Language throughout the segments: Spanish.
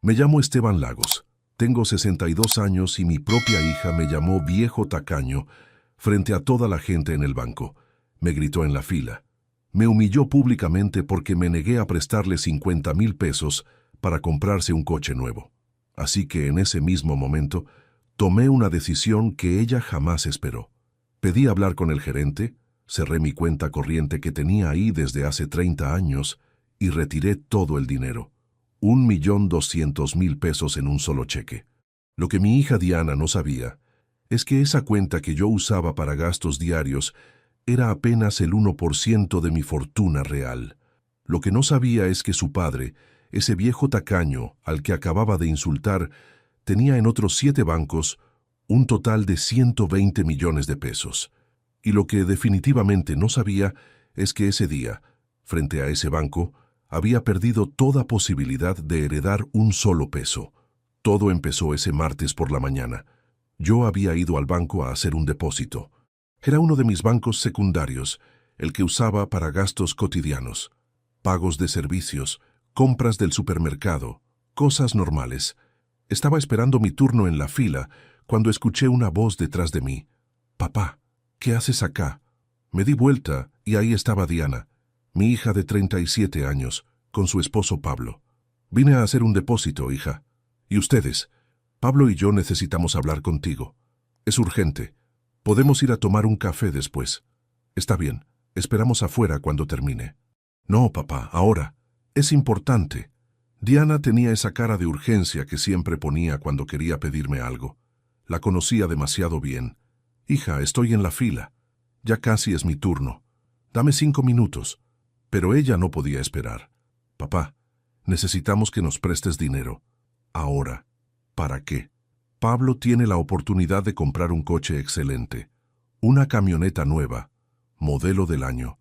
Me llamo Esteban Lagos. Tengo 62 años y mi propia hija me llamó viejo tacaño frente a toda la gente en el banco. Me gritó en la fila. Me humilló públicamente porque me negué a prestarle 50,000 pesos para comprarse un coche nuevo. Así que en ese mismo momento tomé una decisión que ella jamás esperó. Pedí hablar con el gerente, cerré mi cuenta corriente que tenía ahí desde hace 30 años y retiré todo el dinero. 1,200,000 pesos en un solo cheque. Lo que mi hija Diana no sabía es que esa cuenta que yo usaba para gastos diarios era apenas el 1% de mi fortuna real. Lo que no sabía es que su padre, ese viejo tacaño al que acababa de insultar, tenía en otros 7 bancos un total de 120 millones de pesos. Y lo que definitivamente no sabía es que ese día, frente a ese banco, había perdido toda posibilidad de heredar un solo peso. Todo empezó ese martes por la mañana. Yo había ido al banco a hacer un depósito. Era uno de mis bancos secundarios, el que usaba para gastos cotidianos, pagos de servicios, compras del supermercado, cosas normales. Estaba esperando mi turno en la fila cuando escuché una voz detrás de mí. «Papá, ¿qué haces acá?» Me di vuelta y ahí estaba Diana, mi hija de 37 años, con su esposo Pablo. «Vine a hacer un depósito, hija. ¿Y ustedes? Pablo y yo necesitamos hablar contigo. Es urgente. Podemos ir a tomar un café después. Está bien, esperamos afuera cuando termine». «No, papá, ahora. Es importante». Diana tenía esa cara de urgencia que siempre ponía cuando quería pedirme algo. La conocía demasiado bien. «Hija, estoy en la fila. Ya casi es mi turno. Dame 5 minutos». Pero ella no podía esperar. «Papá, necesitamos que nos prestes dinero. Ahora». «¿Para qué?» «Pablo tiene la oportunidad de comprar un coche excelente. Una camioneta nueva, modelo del año.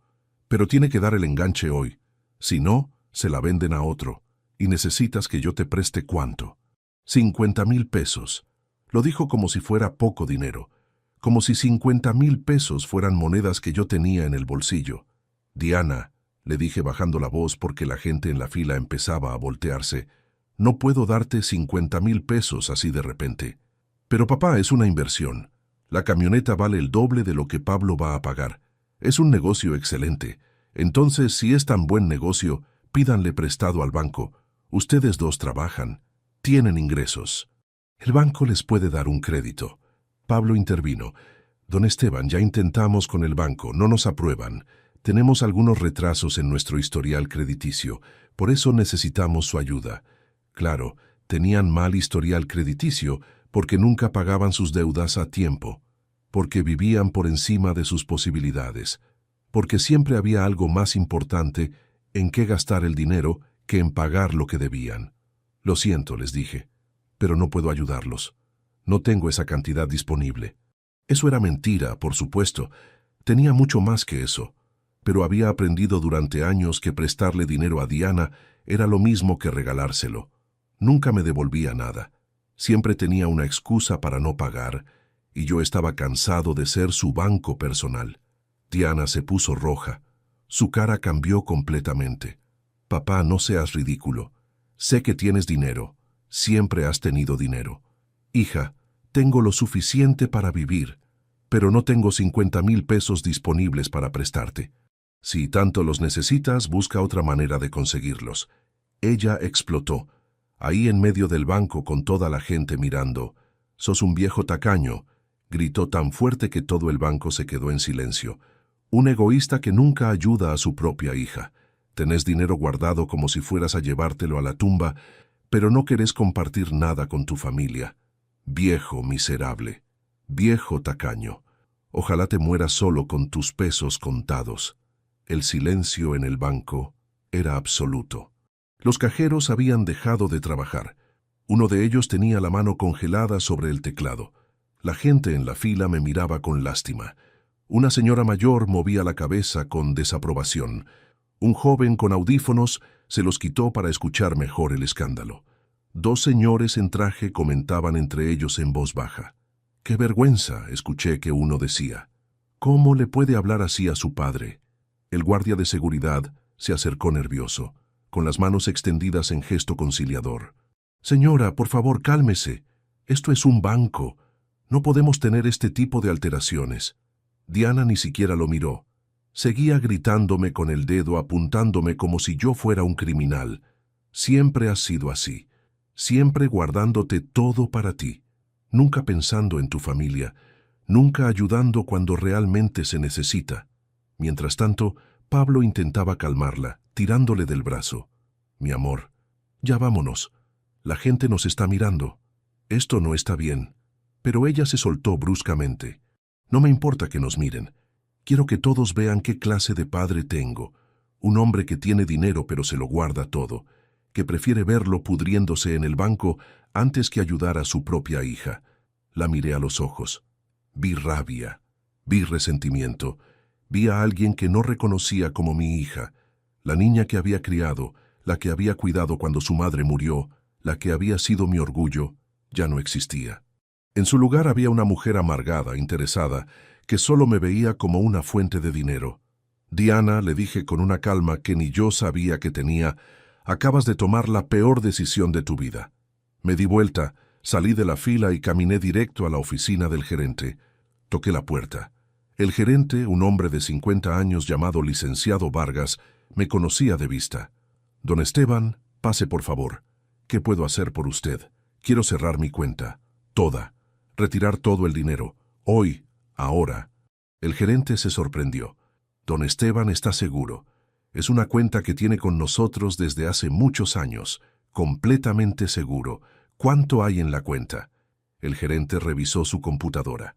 Pero tiene que dar el enganche hoy. Si no, se la venden a otro. Y necesitas que yo te preste ¿cuánto?» 50,000 pesos. Lo dijo como si fuera poco dinero. Como si 50,000 pesos fueran monedas que yo tenía en el bolsillo. «Diana», le dije bajando la voz porque la gente en la fila empezaba a voltearse, «no puedo darte 50,000 pesos así de repente». «Pero papá, es una inversión. La camioneta vale el doble de lo que Pablo va a pagar. Es un negocio excelente. Entonces, si es tan buen negocio, pídanle prestado al banco. Ustedes dos trabajan. Tienen ingresos. El banco les puede dar un crédito». Pablo intervino. «Don Esteban, ya intentamos con el banco, no nos aprueban. Tenemos algunos retrasos en nuestro historial crediticio, por eso necesitamos su ayuda». Claro, tenían mal historial crediticio porque nunca pagaban sus deudas a tiempo, porque vivían por encima de sus posibilidades, porque siempre había algo más importante en qué gastar el dinero que en pagar lo que debían. «Lo siento», les dije, «pero no puedo ayudarlos. No tengo esa cantidad disponible». Eso era mentira, por supuesto. Tenía mucho más que eso. Pero había aprendido durante años que prestarle dinero a Diana era lo mismo que regalárselo. Nunca me devolvía nada. Siempre tenía una excusa para no pagar, y yo estaba cansado de ser su banco personal. Diana se puso roja. Su cara cambió completamente. «Papá, no seas ridículo. Sé que tienes dinero. Siempre has tenido dinero. Hija, tengo lo suficiente para vivir, pero no tengo 50,000 pesos disponibles para prestarte. Si tanto los necesitas, busca otra manera de conseguirlos». Ella explotó, ahí en medio del banco con toda la gente mirando. «Sos un viejo tacaño», gritó tan fuerte que todo el banco se quedó en silencio. «Un egoísta que nunca ayuda a su propia hija. Tenés dinero guardado como si fueras a llevártelo a la tumba, pero no querés compartir nada con tu familia. Viejo miserable, viejo tacaño. Ojalá te mueras solo con tus pesos contados». El silencio en el banco era absoluto. Los cajeros habían dejado de trabajar. Uno de ellos tenía la mano congelada sobre el teclado. La gente en la fila me miraba con lástima. Una señora mayor movía la cabeza con desaprobación. Un joven con audífonos se los quitó para escuchar mejor el escándalo. 2 señores en traje comentaban entre ellos en voz baja. «¡Qué vergüenza!», escuché que uno decía. «¿Cómo le puede hablar así a su padre?». El guardia de seguridad se acercó nervioso, con las manos extendidas en gesto conciliador. Señora, por favor, cálmese. Esto es un banco. No podemos tener este tipo de alteraciones. Diana ni siquiera lo miró. Seguía gritándome con el dedo, apuntándome como si yo fuera un criminal. Siempre has sido así. Siempre guardándote todo para ti. Nunca pensando en tu familia. Nunca ayudando cuando realmente se necesita. Mientras tanto, Pablo intentaba calmarla, tirándole del brazo. Mi amor, ya vámonos. La gente nos está mirando. Esto no está bien. Pero ella se soltó bruscamente. No me importa que nos miren. Quiero que todos vean qué clase de padre tengo. Un hombre que tiene dinero pero se lo guarda todo, que prefiere verlo pudriéndose en el banco antes que ayudar a su propia hija. La miré a los ojos. Vi rabia, vi resentimiento, vi a alguien que no reconocía como mi hija, la niña que había criado, la que había cuidado cuando su madre murió, la que había sido mi orgullo, ya no existía. En su lugar había una mujer amargada, interesada, que solo me veía como una fuente de dinero. Diana, le dije con una calma que ni yo sabía que tenía, acabas de tomar la peor decisión de tu vida. Me di vuelta, salí de la fila y caminé directo a la oficina del gerente. Toqué la puerta. El gerente, un hombre de 50 años llamado licenciado Vargas, me conocía de vista. Don Esteban, pase por favor. ¿Qué puedo hacer por usted? Quiero cerrar mi cuenta. Toda. Retirar todo el dinero. Hoy. Ahora. El gerente se sorprendió. Don Esteban está seguro. Es una cuenta que tiene con nosotros desde hace muchos años. Completamente seguro. ¿Cuánto hay en la cuenta? El gerente revisó su computadora.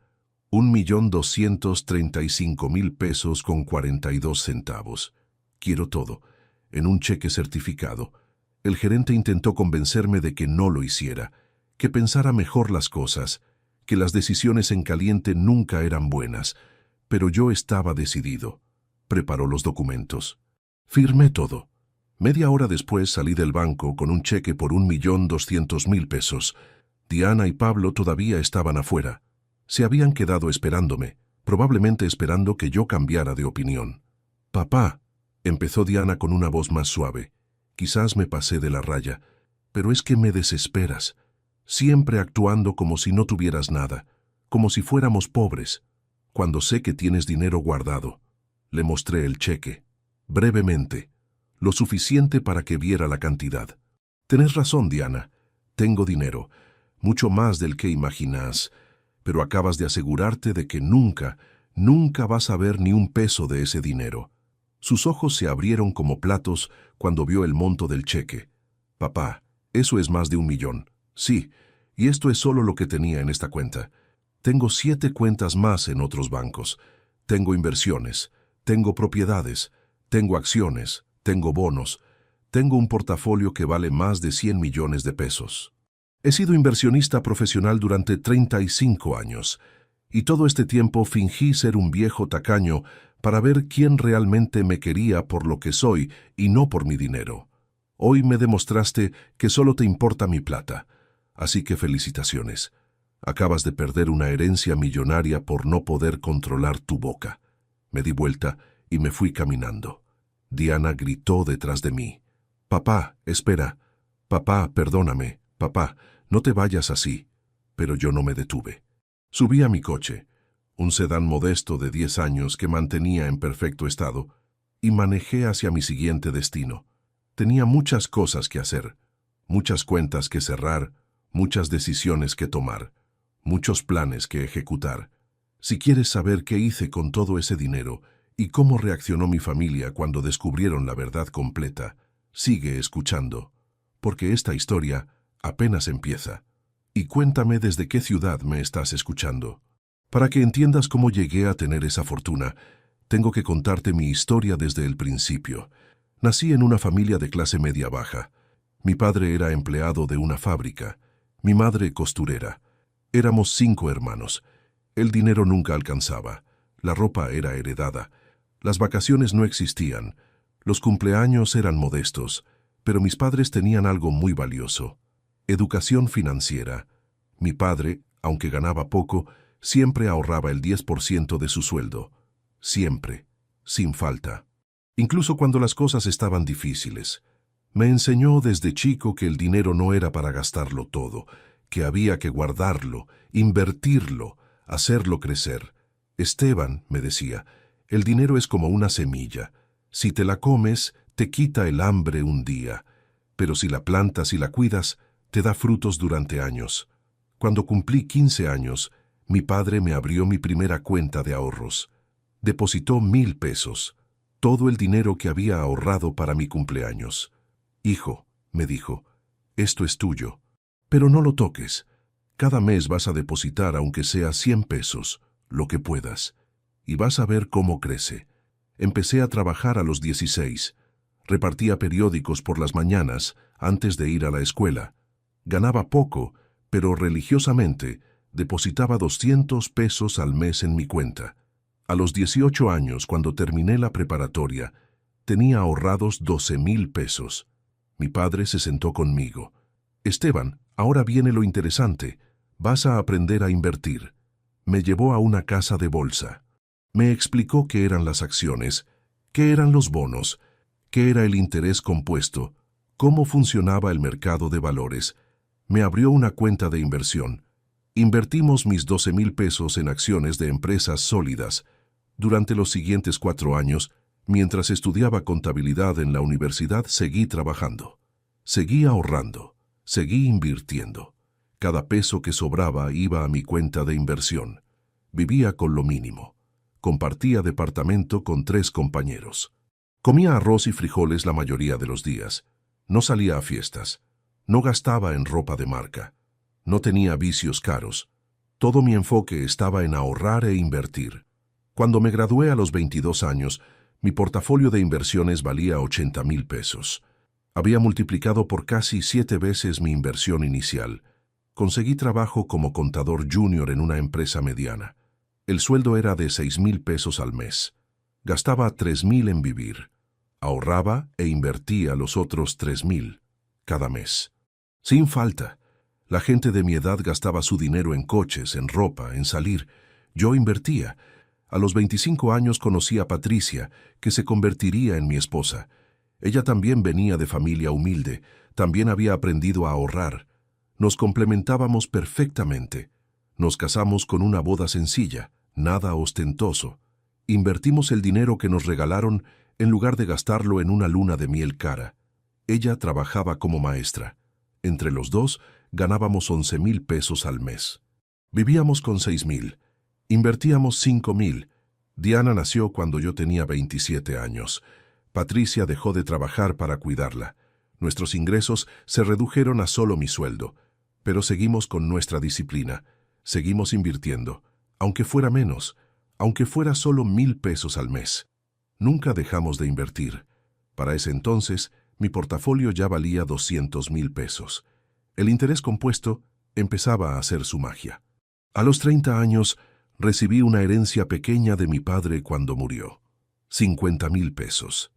1.235.000 pesos con 42 centavos. Quiero todo. En un cheque certificado. El gerente intentó convencerme de que no lo hiciera, que pensara mejor las cosas, que las decisiones en caliente nunca eran buenas, pero yo estaba decidido. Preparó los documentos. Firmé todo. Media hora después salí del banco con un cheque por 1.200.000 pesos. Diana y Pablo todavía estaban afuera. Se habían quedado esperándome, probablemente esperando que yo cambiara de opinión. Papá, empezó Diana con una voz más suave. Quizás me pasé de la raya, pero es que me desesperas. Siempre actuando como si no tuvieras nada, como si fuéramos pobres, cuando sé que tienes dinero guardado. Le mostré el cheque, brevemente, lo suficiente para que viera la cantidad. Tenés razón, Diana, tengo dinero, mucho más del que imaginas, pero acabas de asegurarte de que nunca, nunca vas a ver ni un peso de ese dinero. Sus ojos se abrieron como platos cuando vio el monto del cheque. Papá, eso es más de 1 millón. Sí, y esto es solo lo que tenía en esta cuenta. Tengo 7 cuentas más en otros bancos. Tengo inversiones, tengo propiedades, tengo acciones, tengo bonos, tengo un portafolio que vale más de 100 millones de pesos. He sido inversionista profesional durante 35 años, y todo este tiempo fingí ser un viejo tacaño para ver quién realmente me quería por lo que soy y no por mi dinero. Hoy me demostraste que solo te importa mi plata. Así que felicitaciones. Acabas de perder una herencia millonaria por no poder controlar tu boca. Me di vuelta y me fui caminando. Diana gritó detrás de mí. Papá, espera. Papá, perdóname. Papá, no te vayas así. Pero yo no me detuve. Subí a mi coche, un sedán modesto de 10 años que mantenía en perfecto estado, y manejé hacia mi siguiente destino. Tenía muchas cosas que hacer, muchas cuentas que cerrar, muchas decisiones que tomar, muchos planes que ejecutar. Si quieres saber qué hice con todo ese dinero y cómo reaccionó mi familia cuando descubrieron la verdad completa, sigue escuchando, porque esta historia apenas empieza. Y cuéntame desde qué ciudad me estás escuchando. Para que entiendas cómo llegué a tener esa fortuna, tengo que contarte mi historia desde el principio. Nací en una familia de clase media baja. Mi padre era empleado de una fábrica, mi madre costurera. Éramos 5 hermanos. El dinero nunca alcanzaba, la ropa era heredada, las vacaciones no existían, los cumpleaños eran modestos, pero mis padres tenían algo muy valioso: educación financiera. Mi padre, aunque ganaba poco, siempre ahorraba el 10% de su sueldo. Siempre, sin falta. Incluso cuando las cosas estaban difíciles. Me enseñó desde chico que el dinero no era para gastarlo todo, que había que guardarlo, invertirlo, hacerlo crecer. Esteban, me decía, el dinero es como una semilla. Si te la comes, te quita el hambre un día, pero si la plantas y la cuidas, te da frutos durante años. Cuando cumplí 15 años, mi padre me abrió mi primera cuenta de ahorros. Depositó 1,000 pesos, todo el dinero que había ahorrado para mi cumpleaños. Hijo, me dijo, esto es tuyo, pero no lo toques. Cada mes vas a depositar aunque sea 100 pesos, lo que puedas, y vas a ver cómo crece. Empecé a trabajar a los 16. Repartía periódicos por las mañanas antes de ir a la escuela. Ganaba poco, pero religiosamente depositaba 200 pesos al mes en mi cuenta. A los 18 años, cuando terminé la preparatoria, tenía ahorrados 12,000 pesos. Mi padre se sentó conmigo. Esteban, ahora viene lo interesante. Vas a aprender a invertir. Me llevó a una casa de bolsa. Me explicó qué eran las acciones, qué eran los bonos, qué era el interés compuesto, cómo funcionaba el mercado de valores. Me abrió una cuenta de inversión. Invertimos mis 12,000 pesos en acciones de empresas sólidas. Durante los siguientes 4 años, mientras estudiaba contabilidad en la universidad, seguí trabajando. Seguí ahorrando. Seguí invirtiendo. Cada peso que sobraba iba a mi cuenta de inversión. Vivía con lo mínimo. Compartía departamento con 3 compañeros. Comía arroz y frijoles la mayoría de los días. No salía a fiestas. No gastaba en ropa de marca. No tenía vicios caros. Todo mi enfoque estaba en ahorrar e invertir. Cuando me gradué a los 22 años, mi portafolio de inversiones valía 80,000 pesos. Había multiplicado por casi 7 veces mi inversión inicial. Conseguí trabajo como contador junior en una empresa mediana. El sueldo era de 6,000 pesos al mes. Gastaba 3,000 en vivir. Ahorraba e invertía los otros 3,000 cada mes. Sin falta. La gente de mi edad gastaba su dinero en coches, en ropa, en salir. Yo invertía. A los 25 años conocí a Patricia, que se convertiría en mi esposa. Ella también venía de familia humilde, también había aprendido a ahorrar. Nos complementábamos perfectamente. Nos casamos con una boda sencilla, nada ostentoso. Invertimos el dinero que nos regalaron en lugar de gastarlo en una luna de miel cara. Ella trabajaba como maestra. Entre los dos ganábamos 11,000 pesos al mes. Vivíamos con 6,000. Invertíamos 5,000. Diana nació cuando yo tenía 27 años. Patricia dejó de trabajar para cuidarla. Nuestros ingresos se redujeron a solo mi sueldo, pero seguimos con nuestra disciplina. Seguimos invirtiendo, aunque fuera menos, aunque fuera solo 1,000 pesos al mes. Nunca dejamos de invertir. Para ese entonces, mi portafolio ya valía 200,000 pesos. El interés compuesto empezaba a hacer su magia. A los 30 años, recibí una herencia pequeña de mi padre cuando murió. 50,000 pesos.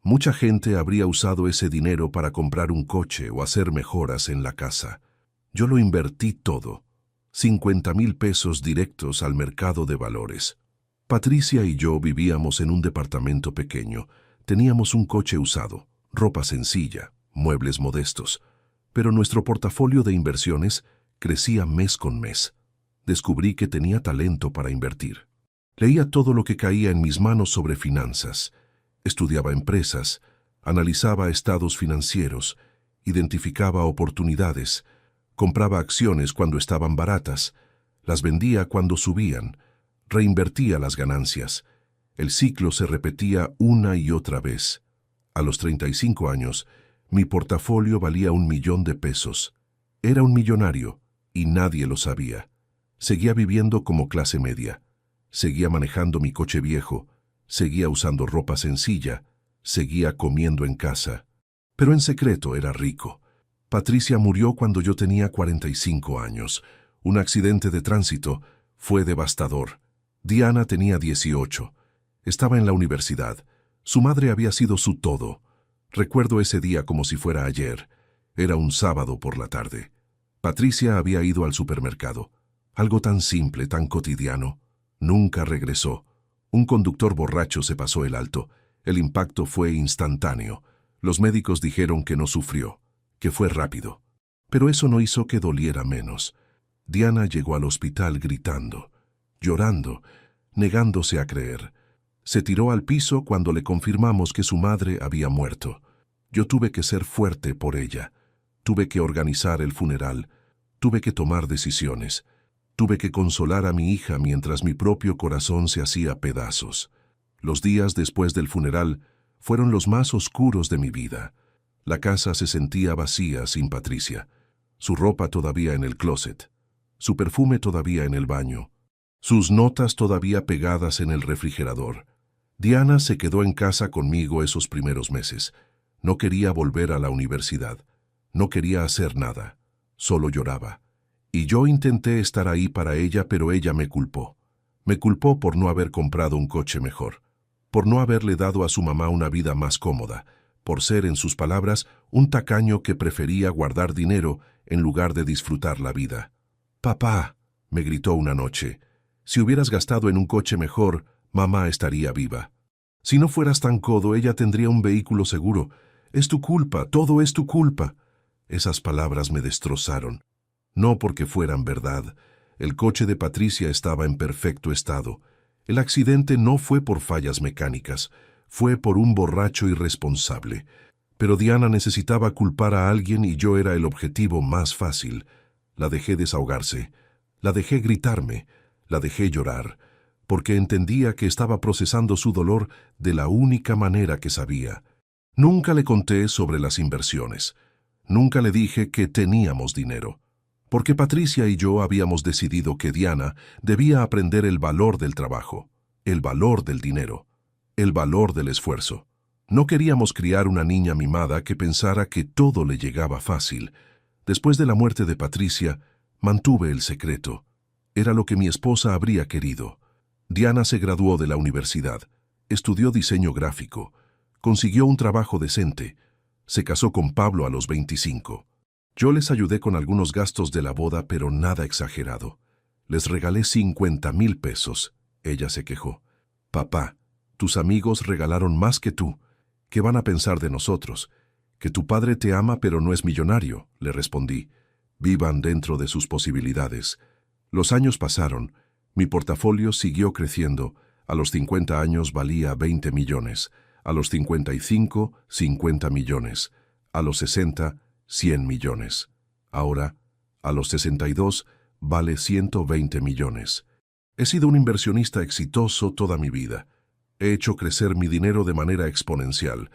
Mucha gente habría usado ese dinero para comprar un coche o hacer mejoras en la casa. Yo lo invertí todo. 50,000 pesos directos al mercado de valores. Patricia y yo vivíamos en un departamento pequeño. Teníamos un coche usado, ropa sencilla, muebles modestos. Pero nuestro portafolio de inversiones crecía mes con mes. Descubrí que tenía talento para invertir. Leía todo lo que caía en mis manos sobre finanzas. Estudiaba empresas, analizaba estados financieros, identificaba oportunidades, compraba acciones cuando estaban baratas, las vendía cuando subían, reinvertía las ganancias. El ciclo se repetía una y otra vez. A los 35 años, mi portafolio valía 1,000,000 de pesos. Era un millonario y nadie lo sabía. Seguía viviendo como clase media. Seguía manejando mi coche viejo. Seguía usando ropa sencilla. Seguía comiendo en casa. Pero en secreto era rico. Patricia murió cuando yo tenía 45 años. Un accidente de tránsito fue devastador. Diana tenía 18. Estaba en la universidad. Su madre había sido su todo. Recuerdo ese día como si fuera ayer. Era un sábado por la tarde. Patricia había ido al supermercado. Algo tan simple, tan cotidiano. Nunca regresó. Un conductor borracho se pasó el alto. El impacto fue instantáneo. Los médicos dijeron que no sufrió, que fue rápido. Pero eso no hizo que doliera menos. Diana llegó al hospital gritando, llorando, negándose a creer. Se tiró al piso cuando le confirmamos que su madre había muerto. Yo tuve que ser fuerte por ella. Tuve que organizar el funeral. Tuve que tomar decisiones. Tuve que consolar a mi hija mientras mi propio corazón se hacía pedazos. Los días después del funeral fueron los más oscuros de mi vida. La casa se sentía vacía sin Patricia. Su ropa todavía en el closet. Su perfume todavía en el baño. Sus notas todavía pegadas en el refrigerador. Diana se quedó en casa conmigo esos primeros meses. No quería volver a la universidad. No quería hacer nada. Solo lloraba. Y yo intenté estar ahí para ella, pero ella me culpó. Me culpó por no haber comprado un coche mejor, por no haberle dado a su mamá una vida más cómoda, por ser, en sus palabras, un tacaño que prefería guardar dinero en lugar de disfrutar la vida. «Papá», me gritó una noche, «si hubieras gastado en un coche mejor, mamá estaría viva. Si no fueras tan codo, ella tendría un vehículo seguro. Es tu culpa, todo es tu culpa». Esas palabras me destrozaron. No porque fueran verdad. El coche de Patricia estaba en perfecto estado. El accidente no fue por fallas mecánicas, fue por un borracho irresponsable. Pero Diana necesitaba culpar a alguien y yo era el objetivo más fácil. La dejé desahogarse, la dejé gritarme, la dejé llorar, porque entendía que estaba procesando su dolor de la única manera que sabía. Nunca le conté sobre las inversiones. Nunca le dije que teníamos dinero. Porque Patricia y yo habíamos decidido que Diana debía aprender el valor del trabajo, el valor del dinero, el valor del esfuerzo. No queríamos criar una niña mimada que pensara que todo le llegaba fácil. Después de la muerte de Patricia, mantuve el secreto. Era lo que mi esposa habría querido. Diana se graduó de la universidad, estudió diseño gráfico, consiguió un trabajo decente, se casó con Pablo a los 25. Yo les ayudé con algunos gastos de la boda, pero nada exagerado. Les regalé 50,000 pesos. Ella se quejó. «Papá, tus amigos regalaron más que tú. ¿Qué van a pensar de nosotros? Que tu padre te ama pero no es millonario», le respondí. «Vivan dentro de sus posibilidades». Los años pasaron. Mi portafolio siguió creciendo. A los 50 años valía 20 millones. A los 55, 50 millones. A los 60, 100 millones. Ahora, a los 62, vale 120 millones. He sido un inversionista exitoso toda mi vida. He hecho crecer mi dinero de manera exponencial,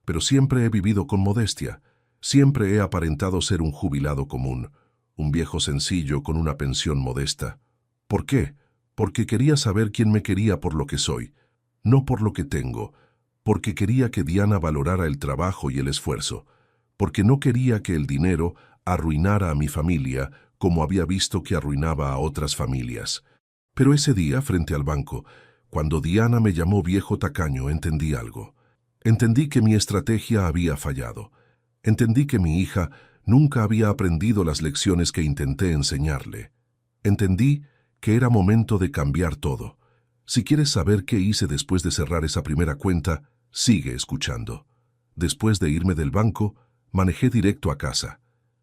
pero siempre he vivido con modestia. Siempre he aparentado ser un jubilado común, un viejo sencillo con una pensión modesta. ¿Por qué? Porque quería saber quién me quería por lo que soy, no por lo que tengo, porque quería que Diana valorara el trabajo y el esfuerzo, porque no quería que el dinero arruinara a mi familia como había visto que arruinaba a otras familias. Pero ese día, frente al banco, cuando Diana me llamó viejo tacaño, entendí algo. Entendí que mi estrategia había fallado. Entendí que mi hija nunca había aprendido las lecciones que intenté enseñarle. Entendí que era momento de cambiar todo. Si quieres saber qué hice después de cerrar esa primera cuenta, sigue escuchando. Después de irme del banco, manejé directo a casa.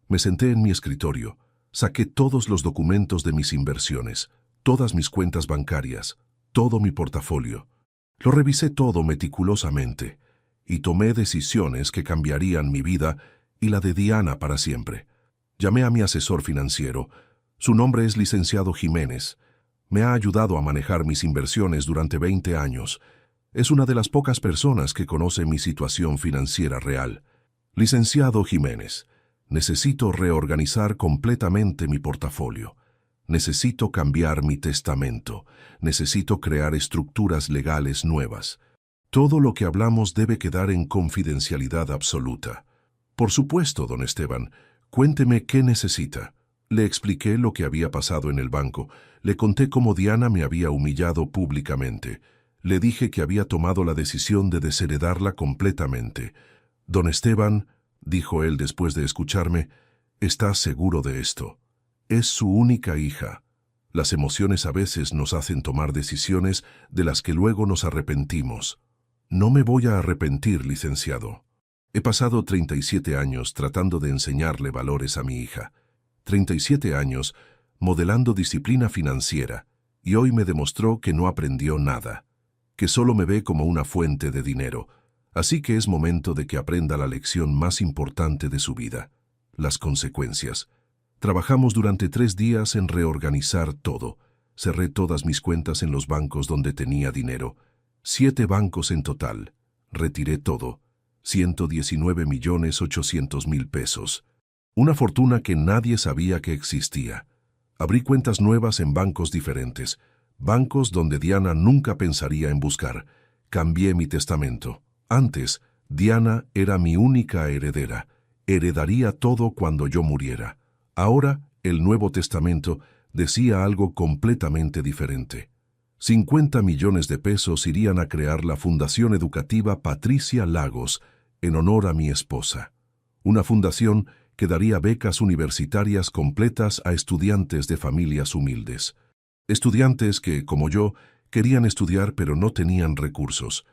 Me senté en mi escritorio, saqué todos los documentos de mis inversiones, todas mis cuentas bancarias, todo mi portafolio. Lo revisé todo meticulosamente y tomé decisiones que cambiarían mi vida y la de Diana para siempre. Llamé a mi asesor financiero. Su nombre es licenciado Jiménez. Me ha ayudado a manejar mis inversiones durante 20 años. Es una de las pocas personas que conoce mi situación financiera real. Licenciado Jiménez, necesito reorganizar completamente mi portafolio. Necesito cambiar mi testamento. Necesito crear estructuras legales nuevas. Todo lo que hablamos debe quedar en confidencialidad absoluta. Por supuesto, don Esteban, cuénteme qué necesita. Le expliqué lo que había pasado en el banco. Le conté cómo Diana me había humillado públicamente. Le dije que había tomado la decisión de desheredarla completamente. «Don Esteban», dijo él después de escucharme, «¿está seguro de esto? Es su única hija. Las emociones a veces nos hacen tomar decisiones de las que luego nos arrepentimos». «No me voy a arrepentir, licenciado. He pasado 37 años tratando de enseñarle valores a mi hija. 37 años modelando disciplina financiera, y hoy me demostró que no aprendió nada, que solo me ve como una fuente de dinero. Así que es momento de que aprenda la lección más importante de su vida: las consecuencias. Trabajamos durante 3 días en reorganizar todo. Cerré todas mis cuentas en los bancos donde tenía dinero. 7 bancos en total. Retiré todo. 119.800.000 pesos. Una fortuna que nadie sabía que existía. Abrí cuentas nuevas en bancos diferentes. Bancos donde Diana nunca pensaría en buscar. Cambié mi testamento. Antes, Diana era mi única heredera. Heredaría todo cuando yo muriera. Ahora, el Nuevo Testamento decía algo completamente diferente. 50 millones de pesos irían a crear la Fundación Educativa Patricia Lagos en honor a mi esposa. Una fundación que daría becas universitarias completas a estudiantes de familias humildes. Estudiantes que, como yo, querían estudiar pero no tenían recursos.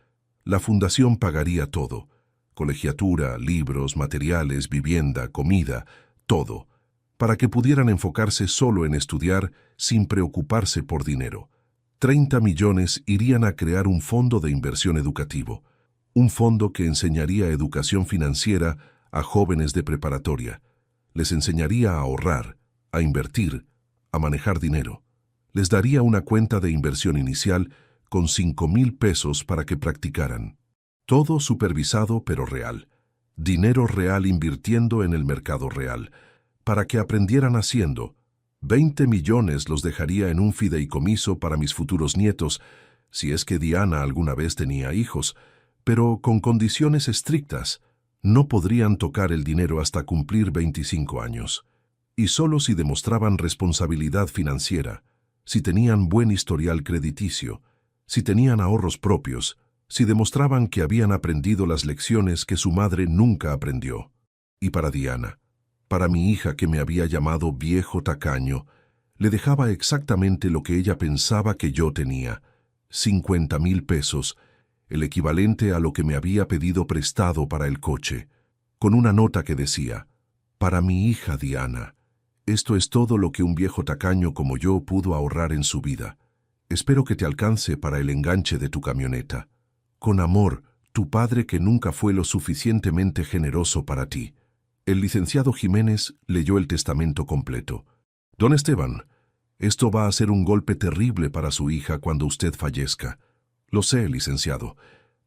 La fundación pagaría todo: colegiatura, libros, materiales, vivienda, comida, todo, para que pudieran enfocarse solo en estudiar sin preocuparse por dinero. 30 millones irían a crear un fondo de inversión educativo, un fondo que enseñaría educación financiera a jóvenes de preparatoria. Les enseñaría a ahorrar, a invertir, a manejar dinero. Les daría una cuenta de inversión inicial con 5,000 pesos para que practicaran. Todo supervisado pero real. Dinero real invirtiendo en el mercado real, para que aprendieran haciendo. 20 millones los dejaría en un fideicomiso para mis futuros nietos, si es que Diana alguna vez tenía hijos, pero con condiciones estrictas. No podrían tocar el dinero hasta cumplir 25 años. Y solo si demostraban responsabilidad financiera, si tenían buen historial crediticio, si tenían ahorros propios, si demostraban que habían aprendido las lecciones que su madre nunca aprendió. Y para Diana, para mi hija que me había llamado viejo tacaño, le dejaba exactamente lo que ella pensaba que yo tenía: 50,000 pesos, el equivalente a lo que me había pedido prestado para el coche, con una nota que decía: para mi hija Diana, esto es todo lo que un viejo tacaño como yo pudo ahorrar en su vida. Espero que te alcance para el enganche de tu camioneta. Con amor, tu padre que nunca fue lo suficientemente generoso para ti. El licenciado Jiménez leyó el testamento completo. Don Esteban, esto va a ser un golpe terrible para su hija cuando usted fallezca. Lo sé, licenciado,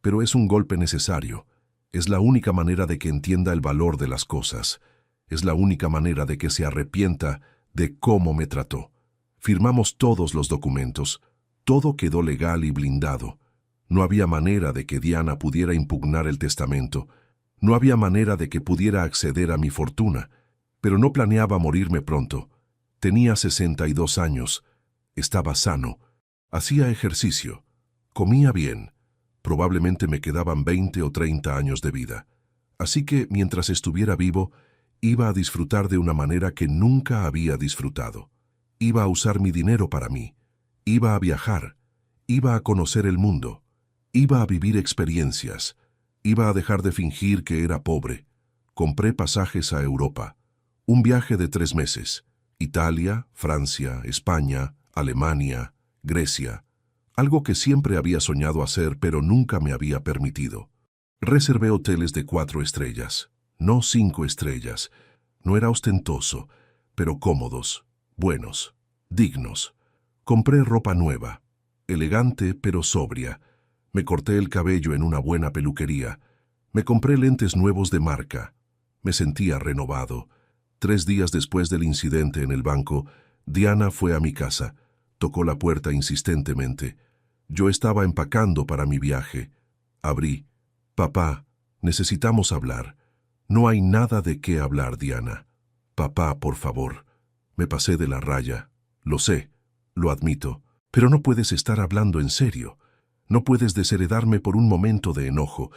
pero es un golpe necesario. Es la única manera de que entienda el valor de las cosas. Es la única manera de que se arrepienta de cómo me trató. Firmamos todos los documentos. Todo quedó legal y blindado. No había manera de que Diana pudiera impugnar el testamento. No había manera de que pudiera acceder a mi fortuna. Pero no planeaba morirme pronto. Tenía 62 años. Estaba sano. Hacía ejercicio. Comía bien. Probablemente me quedaban 20 o 30 años de vida. Así que, mientras estuviera vivo, iba a disfrutar de una manera que nunca había disfrutado. Iba a usar mi dinero para mí. Iba a viajar. Iba a conocer el mundo. Iba a vivir experiencias. Iba a dejar de fingir que era pobre. Compré pasajes a Europa. Un viaje de 3 meses. Italia, Francia, España, Alemania, Grecia. Algo que siempre había soñado hacer, pero nunca me había permitido. Reservé hoteles de 4 estrellas, no 5 estrellas. No era ostentoso, pero cómodos, buenos, dignos. Compré ropa nueva, elegante pero sobria. Me corté el cabello en una buena peluquería. Me compré lentes nuevos de marca. Me sentía renovado. 3 días después del incidente en el banco, Diana fue a mi casa. Tocó la puerta insistentemente. Yo estaba empacando para mi viaje. Abrí. Papá, necesitamos hablar. No hay nada de qué hablar, Diana. Papá, por favor. Me pasé de la raya. Lo sé, lo admito. Pero no puedes estar hablando en serio. No puedes desheredarme por un momento de enojo.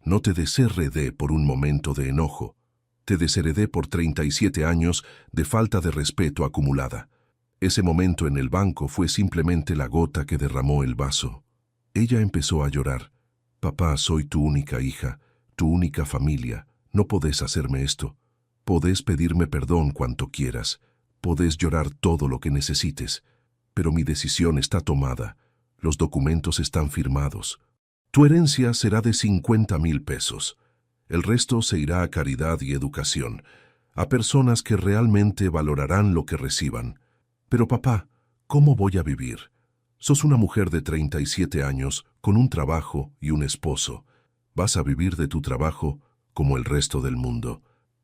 No te desheredé por un momento de enojo. Te desheredé por 37 años de falta de respeto acumulada. Ese momento en el banco fue simplemente la gota que derramó el vaso. Ella empezó a llorar. Papá, soy tu única hija, tu única familia. No podés hacerme esto. Podés pedirme perdón cuanto quieras. Podés llorar todo lo que necesites. Pero mi decisión está tomada. Los documentos están firmados. Tu herencia será de 50,000 pesos. El resto se irá a caridad y educación, a personas que realmente valorarán lo que reciban. Pero papá, ¿cómo voy a vivir? Sos una mujer de 37 años, con un trabajo y un esposo. Vas a vivir de tu trabajo como el resto del mundo,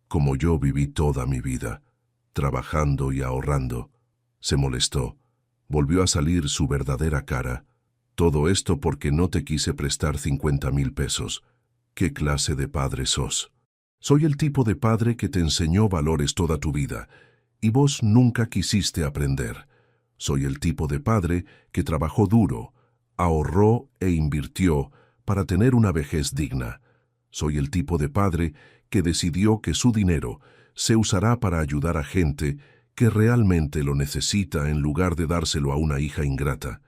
como yo viví toda mi vida, trabajando y ahorrando. Se molestó. Volvió a salir su verdadera cara. Todo esto porque no te quise prestar 50,000 pesos. ¿Qué clase de padre sos? Soy el tipo de padre que te enseñó valores toda tu vida, y vos nunca quisiste aprender. Soy el tipo de padre que trabajó duro, ahorró e invirtió para tener una vejez digna. Soy el tipo de padre que decidió que su dinero se usará para ayudar a gente que realmente lo necesita en lugar de dárselo a una hija ingrata.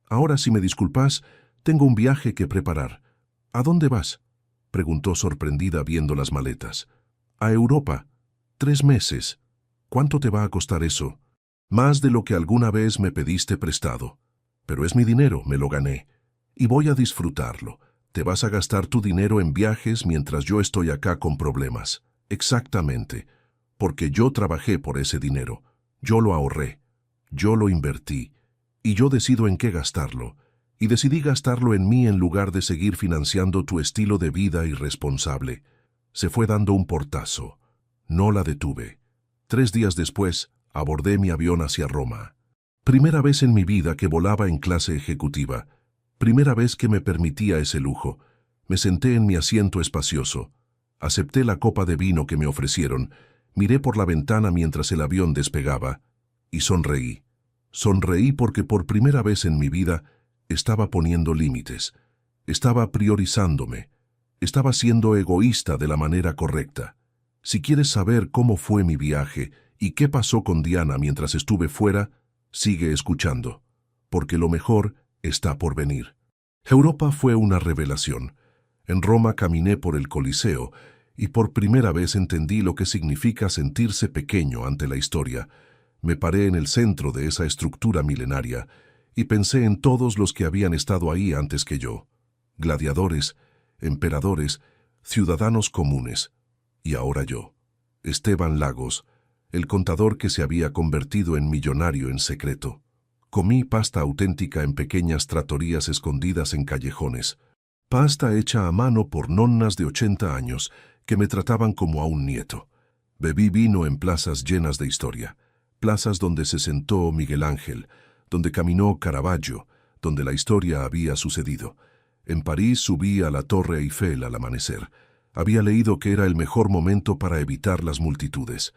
Ahora, si me disculpas, tengo un viaje que preparar. ¿A dónde vas?, preguntó sorprendida viendo las maletas. A Europa. 3 meses. ¿Cuánto te va a costar eso? Más de lo que alguna vez me pediste prestado. Pero es mi dinero, me lo gané. Y voy a disfrutarlo. Te vas a gastar tu dinero en viajes mientras yo estoy acá con problemas. Exactamente. Porque yo trabajé por ese dinero. Yo lo ahorré. Yo lo invertí. Y yo decido en qué gastarlo. Y decidí gastarlo en mí en lugar de seguir financiando tu estilo de vida irresponsable. Se fue dando un portazo. No la detuve. 3 días después, abordé mi avión hacia Roma. Primera vez en mi vida que volaba en clase ejecutiva. Primera vez que me permitía ese lujo. Me senté en mi asiento espacioso. Acepté la copa de vino que me ofrecieron. Miré por la ventana mientras el avión despegaba. Y sonreí. Sonreí porque por primera vez en mi vida estaba poniendo límites. Estaba priorizándome. Estaba siendo egoísta de la manera correcta. Si quieres saber cómo fue mi viaje y qué pasó con Diana mientras estuve fuera, sigue escuchando, porque lo mejor está por venir. Europa fue una revelación. En Roma caminé por el Coliseo y por primera vez entendí lo que significa sentirse pequeño ante la historia. Me paré en el centro de esa estructura milenaria y pensé en todos los que habían estado ahí antes que yo. Gladiadores, emperadores, ciudadanos comunes. Y ahora yo, Esteban Lagos, el contador que se había convertido en millonario en secreto. Comí pasta auténtica en pequeñas trattorías escondidas en callejones. Pasta hecha a mano por nonnas de 80 años que me trataban como a un nieto. Bebí vino en plazas llenas de historia. Plazas donde se sentó Miguel Ángel, donde caminó Caravaggio, donde la historia había sucedido. En París subí a la Torre Eiffel al amanecer. Había leído que era el mejor momento para evitar las multitudes.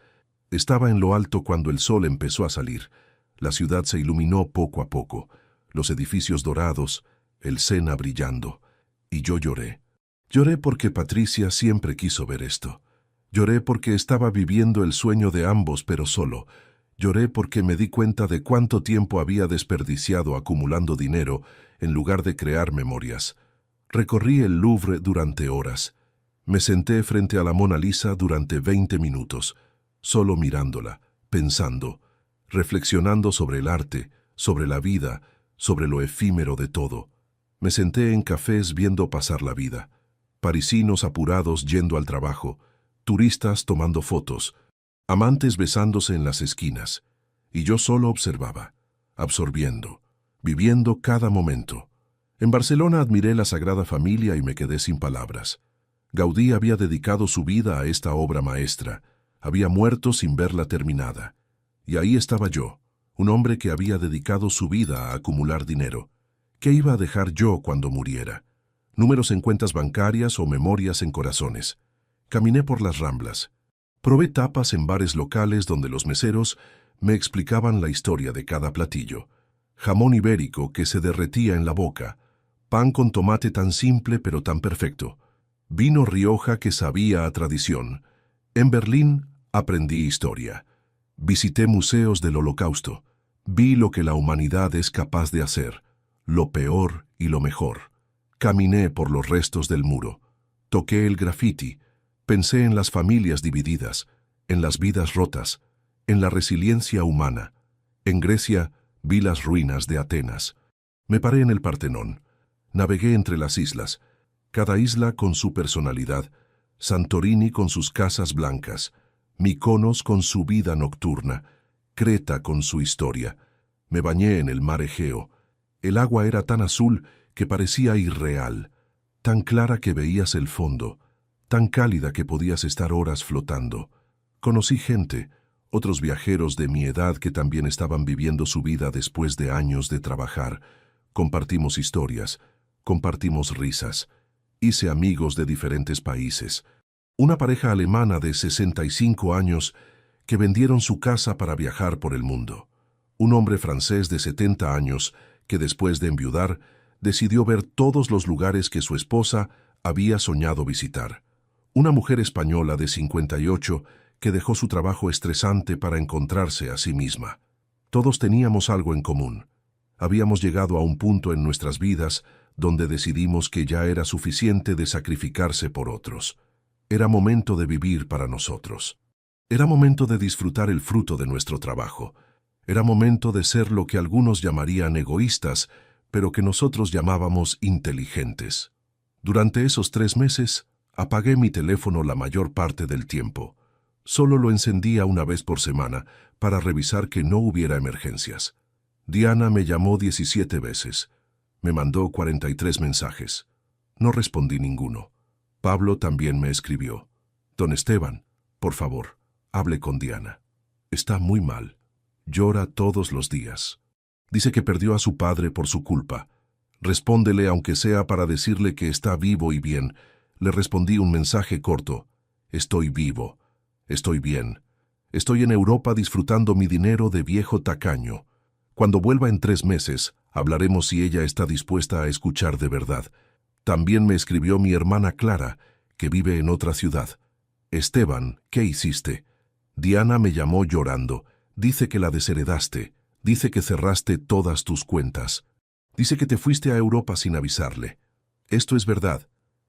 Estaba en lo alto cuando el sol empezó a salir. La ciudad se iluminó poco a poco, los edificios dorados, el Sena brillando. Y yo lloré. Lloré porque Patricia siempre quiso ver esto. Lloré porque estaba viviendo el sueño de ambos, pero solo. Lloré porque me di cuenta de cuánto tiempo había desperdiciado acumulando dinero en lugar de crear memorias. Recorrí el Louvre durante horas. Me senté frente a la Mona Lisa durante 20 minutos, solo mirándola, pensando, reflexionando sobre el arte, sobre la vida, sobre lo efímero de todo. Me senté en cafés viendo pasar la vida, parisinos apurados yendo al trabajo, turistas tomando fotos, amantes besándose en las esquinas, y yo solo observaba, absorbiendo, viviendo cada momento. En Barcelona admiré la Sagrada Familia y me quedé sin palabras. Gaudí había dedicado su vida a esta obra maestra, había muerto sin verla terminada. Y ahí estaba yo, un hombre que había dedicado su vida a acumular dinero. ¿Qué iba a dejar yo cuando muriera? Números en cuentas bancarias o memorias en corazones. Caminé por las Ramblas. Probé tapas en bares locales donde los meseros me explicaban la historia de cada platillo. Jamón ibérico que se derretía en la boca, pan con tomate tan simple pero tan perfecto, vino Rioja que sabía a tradición. En Berlín aprendí historia. Visité museos del Holocausto. Vi lo que la humanidad es capaz de hacer, lo peor y lo mejor. Caminé por los restos del muro. Toqué el graffiti. Pensé en las familias divididas, en las vidas rotas, en la resiliencia humana. En Grecia vi las ruinas de Atenas. Me paré en el Partenón. Navegué entre las islas, cada isla con su personalidad, Santorini con sus casas blancas, Mykonos con su vida nocturna, Creta con su historia. Me bañé en el mar Egeo. El agua era tan azul que parecía irreal, tan clara que veías el fondo, tan cálida que podías estar horas flotando. Conocí gente, otros viajeros de mi edad que también estaban viviendo su vida después de años de trabajar. Compartimos historias, compartimos risas. Hice amigos de diferentes países. Una pareja alemana de 65 años que vendieron su casa para viajar por el mundo. Un hombre francés de 70 años que después de enviudar decidió ver todos los lugares que su esposa había soñado visitar. Una mujer española de 58 que dejó su trabajo estresante para encontrarse a sí misma. Todos teníamos algo en común. Habíamos llegado a un punto en nuestras vidas donde decidimos que ya era suficiente de sacrificarse por otros. Era momento de vivir para nosotros. Era momento de disfrutar el fruto de nuestro trabajo. Era momento de ser lo que algunos llamarían egoístas, pero que nosotros llamábamos inteligentes. Durante esos 3 meses, apagué mi teléfono la mayor parte del tiempo. Solo lo encendía una vez por semana para revisar que no hubiera emergencias. Diana me llamó 17 veces. Me mandó 43 mensajes. No respondí ninguno. Pablo también me escribió. Don Esteban, por favor, hable con Diana. Está muy mal. Llora todos los días. Dice que perdió a su padre por su culpa. Respóndele aunque sea para decirle que está vivo y bien. Le respondí un mensaje corto. Estoy vivo. Estoy bien. Estoy en Europa disfrutando mi dinero de viejo tacaño. Cuando vuelva en 3 meses, hablaremos si ella está dispuesta a escuchar de verdad. También me escribió mi hermana Clara, que vive en otra ciudad. Esteban, ¿qué hiciste? Diana me llamó llorando. Dice que la desheredaste. Dice que cerraste todas tus cuentas. Dice que te fuiste a Europa sin avisarle. Esto es verdad.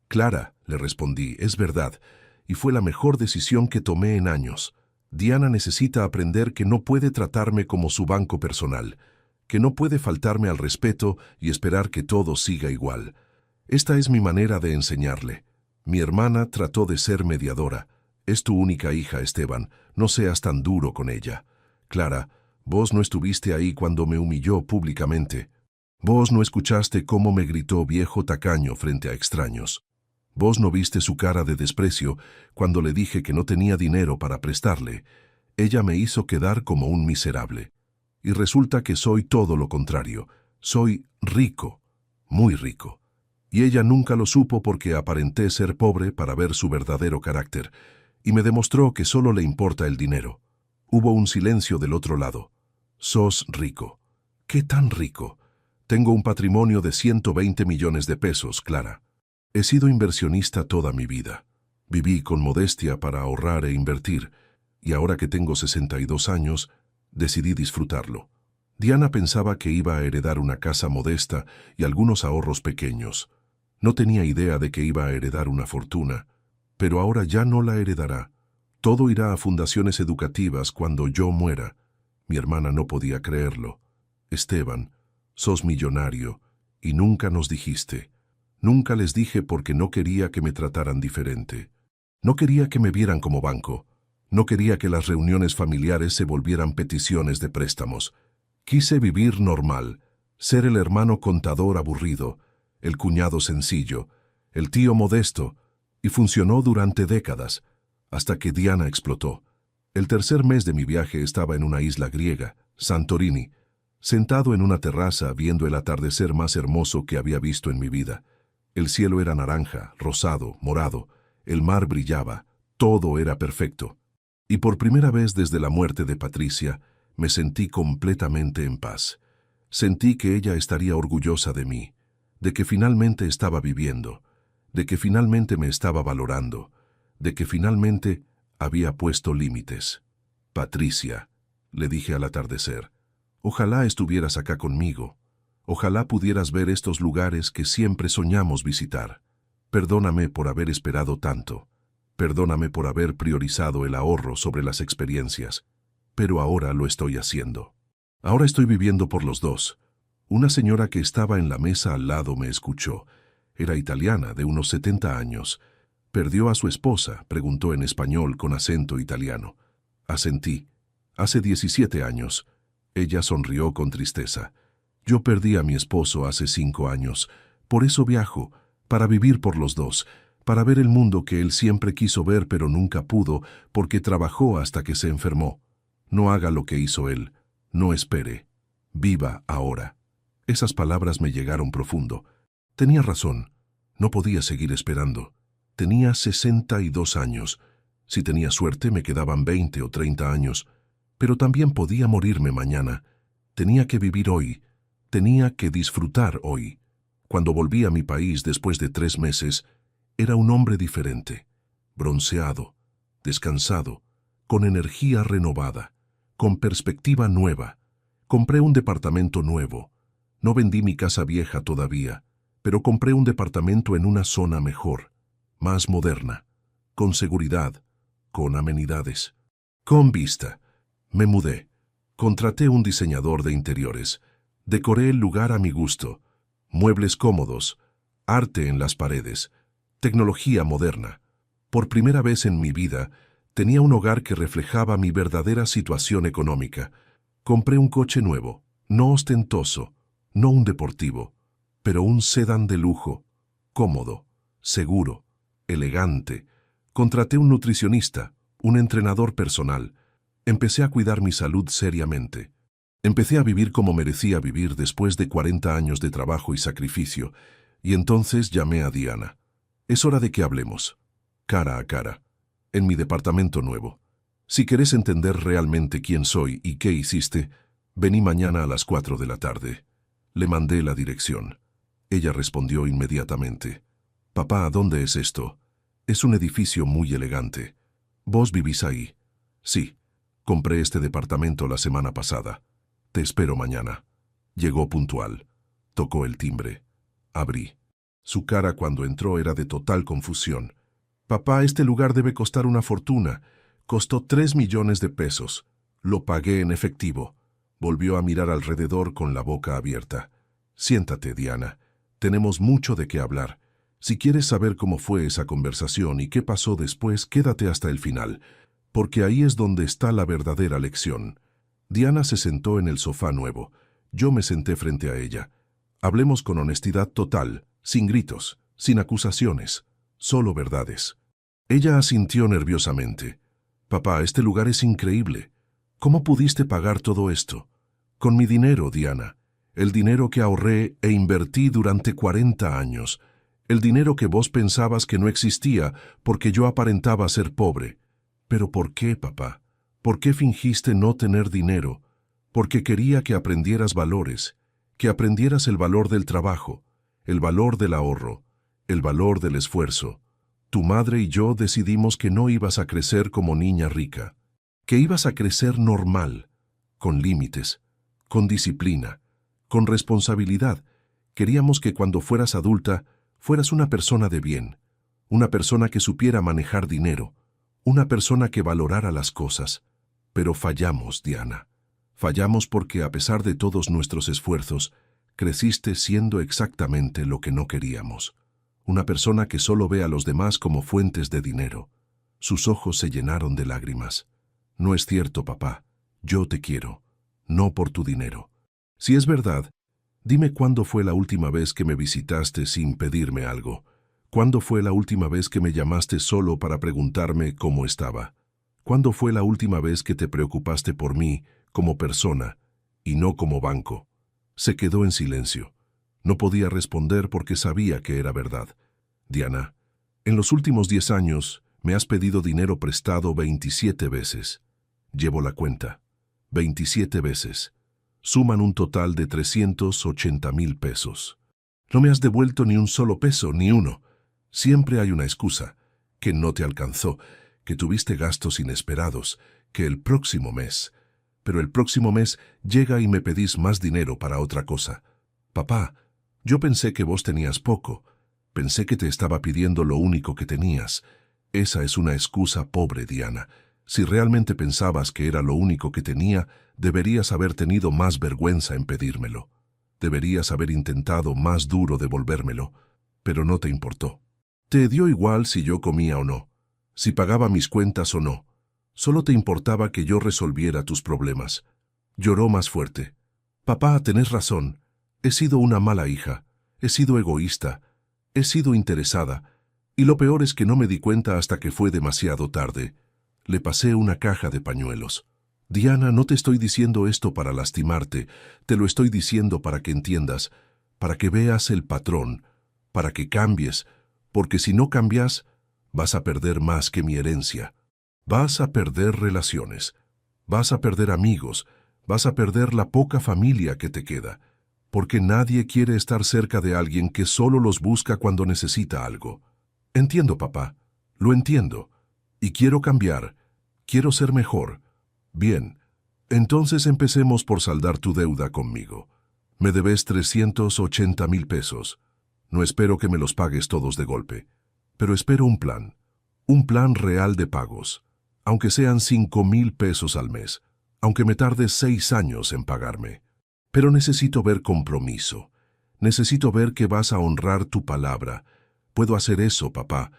Clara, le respondí, es verdad. Y fue la mejor decisión que tomé en años. Diana necesita aprender que no puede tratarme como su banco personal, que no puede faltarme al respeto y esperar que todo siga igual. Esta es mi manera de enseñarle. Mi hermana trató de ser mediadora. Es tu única hija, Esteban. No seas tan duro con ella. Clara, vos no estuviste ahí cuando me humilló públicamente. Vos no escuchaste cómo me gritó viejo tacaño frente a extraños. Vos no viste su cara de desprecio cuando le dije que no tenía dinero para prestarle. Ella me hizo quedar como un miserable. Y resulta que soy todo lo contrario. Soy rico, muy rico. Y ella nunca lo supo porque aparenté ser pobre para ver su verdadero carácter, y me demostró que solo le importa el dinero. Hubo un silencio del otro lado. Sos rico. ¿Qué tan rico? Tengo un patrimonio de 120 millones de pesos, Clara. He sido inversionista toda mi vida. Viví con modestia para ahorrar e invertir, y ahora que tengo 62 años, decidí disfrutarlo. Diana pensaba que iba a heredar una casa modesta y algunos ahorros pequeños. No tenía idea de que iba a heredar una fortuna, pero ahora ya no la heredará. Todo irá a fundaciones educativas cuando yo muera. Mi hermana no podía creerlo. Esteban, sos millonario, y nunca nos dijiste. Nunca les dije porque no quería que me trataran diferente. No quería que me vieran como banco. No quería que las reuniones familiares se volvieran peticiones de préstamos. Quise vivir normal, ser el hermano contador aburrido, el cuñado sencillo, el tío modesto, y funcionó durante décadas, hasta que Diana explotó. El tercer mes de mi viaje estaba en una isla griega, Santorini, sentado en una terraza viendo el atardecer más hermoso que había visto en mi vida. El cielo era naranja, rosado, morado, el mar brillaba, todo era perfecto. Y por primera vez desde la muerte de Patricia, me sentí completamente en paz. Sentí que ella estaría orgullosa de mí, de que finalmente estaba viviendo, de que finalmente me estaba valorando, de que finalmente había puesto límites. Patricia, le dije al atardecer, ojalá estuvieras acá conmigo. Ojalá pudieras ver estos lugares que siempre soñamos visitar. Perdóname por haber esperado tanto. Perdóname por haber priorizado el ahorro sobre las experiencias, pero ahora lo estoy haciendo. Ahora estoy viviendo por los dos. Una señora que estaba en la mesa al lado me escuchó. Era italiana, de unos 70 años. ¿Perdió a su esposa?, preguntó en español con acento italiano. Asentí. Hace 17 años. Ella sonrió con tristeza. Yo perdí a mi esposo hace 5 años. Por eso viajo, para vivir por los dos, para ver el mundo que él siempre quiso ver pero nunca pudo porque trabajó hasta que se enfermó. No haga lo que hizo él. No espere. Viva ahora. Esas palabras me llegaron profundo. Tenía razón. No podía seguir esperando. Tenía 62 años. Si tenía suerte me quedaban 20 o 30 años. Pero también podía morirme mañana. Tenía que vivir hoy. Tenía que disfrutar hoy. Cuando volví a mi país después de 3 meses, era un hombre diferente. Bronceado, descansado, con energía renovada, con perspectiva nueva. Compré un departamento nuevo. No vendí mi casa vieja todavía, pero compré un departamento en una zona mejor, más moderna, con seguridad, con amenidades, con vista. Me mudé. Contraté un diseñador de interiores. Decoré el lugar a mi gusto. Muebles cómodos, arte en las paredes, tecnología moderna. Por primera vez en mi vida, tenía un hogar que reflejaba mi verdadera situación económica. Compré un coche nuevo, no ostentoso, no un deportivo, pero un sedán de lujo, cómodo, seguro, elegante. Contraté un nutricionista, un entrenador personal. Empecé a cuidar mi salud seriamente. Empecé a vivir como merecía vivir después de 40 años de trabajo y sacrificio, y entonces llamé a Diana. Es hora de que hablemos, cara a cara, en mi departamento nuevo. Si querés entender realmente quién soy y qué hiciste, vení mañana a las 4 de la tarde. Le mandé la dirección. Ella respondió inmediatamente. Papá, ¿dónde es esto? Es un edificio muy elegante. ¿Vos vivís ahí? Sí. Compré este departamento la semana pasada. Te espero mañana. Llegó puntual. Tocó el timbre. Abrí. Su cara cuando entró era de total confusión. Papá, este lugar debe costar una fortuna. Costó 3 millones de pesos. Lo pagué en efectivo. Volvió a mirar alrededor con la boca abierta. Siéntate, Diana. Tenemos mucho de qué hablar. Si quieres saber cómo fue esa conversación y qué pasó después, quédate hasta el final, porque ahí es donde está la verdadera lección. Diana se sentó en el sofá nuevo. Yo me senté frente a ella. Hablemos con honestidad total, sin gritos, sin acusaciones, solo verdades. Ella asintió nerviosamente. Papá, este lugar es increíble. ¿Cómo pudiste pagar todo esto? Con mi dinero, Diana. El dinero que ahorré e invertí durante 40 años. El dinero que vos pensabas que no existía porque yo aparentaba ser pobre. ¿Pero por qué, papá? ¿Por qué fingiste no tener dinero? Porque quería que aprendieras valores, que aprendieras el valor del trabajo, el valor del ahorro, el valor del esfuerzo. Tu madre y yo decidimos que no ibas a crecer como niña rica, que ibas a crecer normal, con límites, con disciplina, con responsabilidad. Queríamos que cuando fueras adulta, fueras una persona de bien, una persona que supiera manejar dinero, una persona que valorara las cosas. Pero fallamos, Diana. Fallamos porque a pesar de todos nuestros esfuerzos, creciste siendo exactamente lo que no queríamos. Una persona que solo ve a los demás como fuentes de dinero. Sus ojos se llenaron de lágrimas. No es cierto, papá. Yo te quiero. No por tu dinero. Si es verdad, dime cuándo fue la última vez que me visitaste sin pedirme algo. ¿Cuándo fue la última vez que me llamaste solo para preguntarme cómo estaba? ¿Cuándo fue la última vez que te preocupaste por mí como persona y no como banco? Se quedó en silencio. No podía responder porque sabía que era verdad. Diana, en los últimos 10 años me has pedido dinero prestado 27 veces. Llevo la cuenta. 27 veces. Suman un total de 380,000 pesos. No me has devuelto ni un solo peso, ni uno. Siempre hay una excusa, que no te alcanzó, que tuviste gastos inesperados, que el próximo mes. Pero el próximo mes llega y me pedís más dinero para otra cosa. Papá, yo pensé que vos tenías poco. Pensé que te estaba pidiendo lo único que tenías. Esa es una excusa pobre, Diana. Si realmente pensabas que era lo único que tenía, deberías haber tenido más vergüenza en pedírmelo. Deberías haber intentado más duro devolvérmelo, pero no te importó. Te dio igual si yo comía o no, si pagaba mis cuentas o no. Solo te importaba que yo resolviera tus problemas. Lloró más fuerte. Papá, tenés razón. He sido una mala hija. He sido egoísta. He sido interesada. Y lo peor es que no me di cuenta hasta que fue demasiado tarde. Le pasé una caja de pañuelos. Diana, no te estoy diciendo esto para lastimarte. Te lo estoy diciendo para que entiendas, para que veas el patrón, para que cambies, porque si no cambias, vas a perder más que mi herencia. Vas a perder relaciones. Vas a perder amigos. Vas a perder la poca familia que te queda. Porque nadie quiere estar cerca de alguien que solo los busca cuando necesita algo. Entiendo, papá. Lo entiendo. Y quiero cambiar. Quiero ser mejor. Bien. Entonces empecemos por saldar tu deuda conmigo. Me debes 380,000 pesos. No espero que me los pagues todos de golpe. Pero espero un plan real de pagos. Aunque sean 5,000 pesos al mes. Aunque me tarde 6 años en pagarme. Pero necesito ver compromiso. Necesito ver que vas a honrar tu palabra. Puedo hacer eso, papá.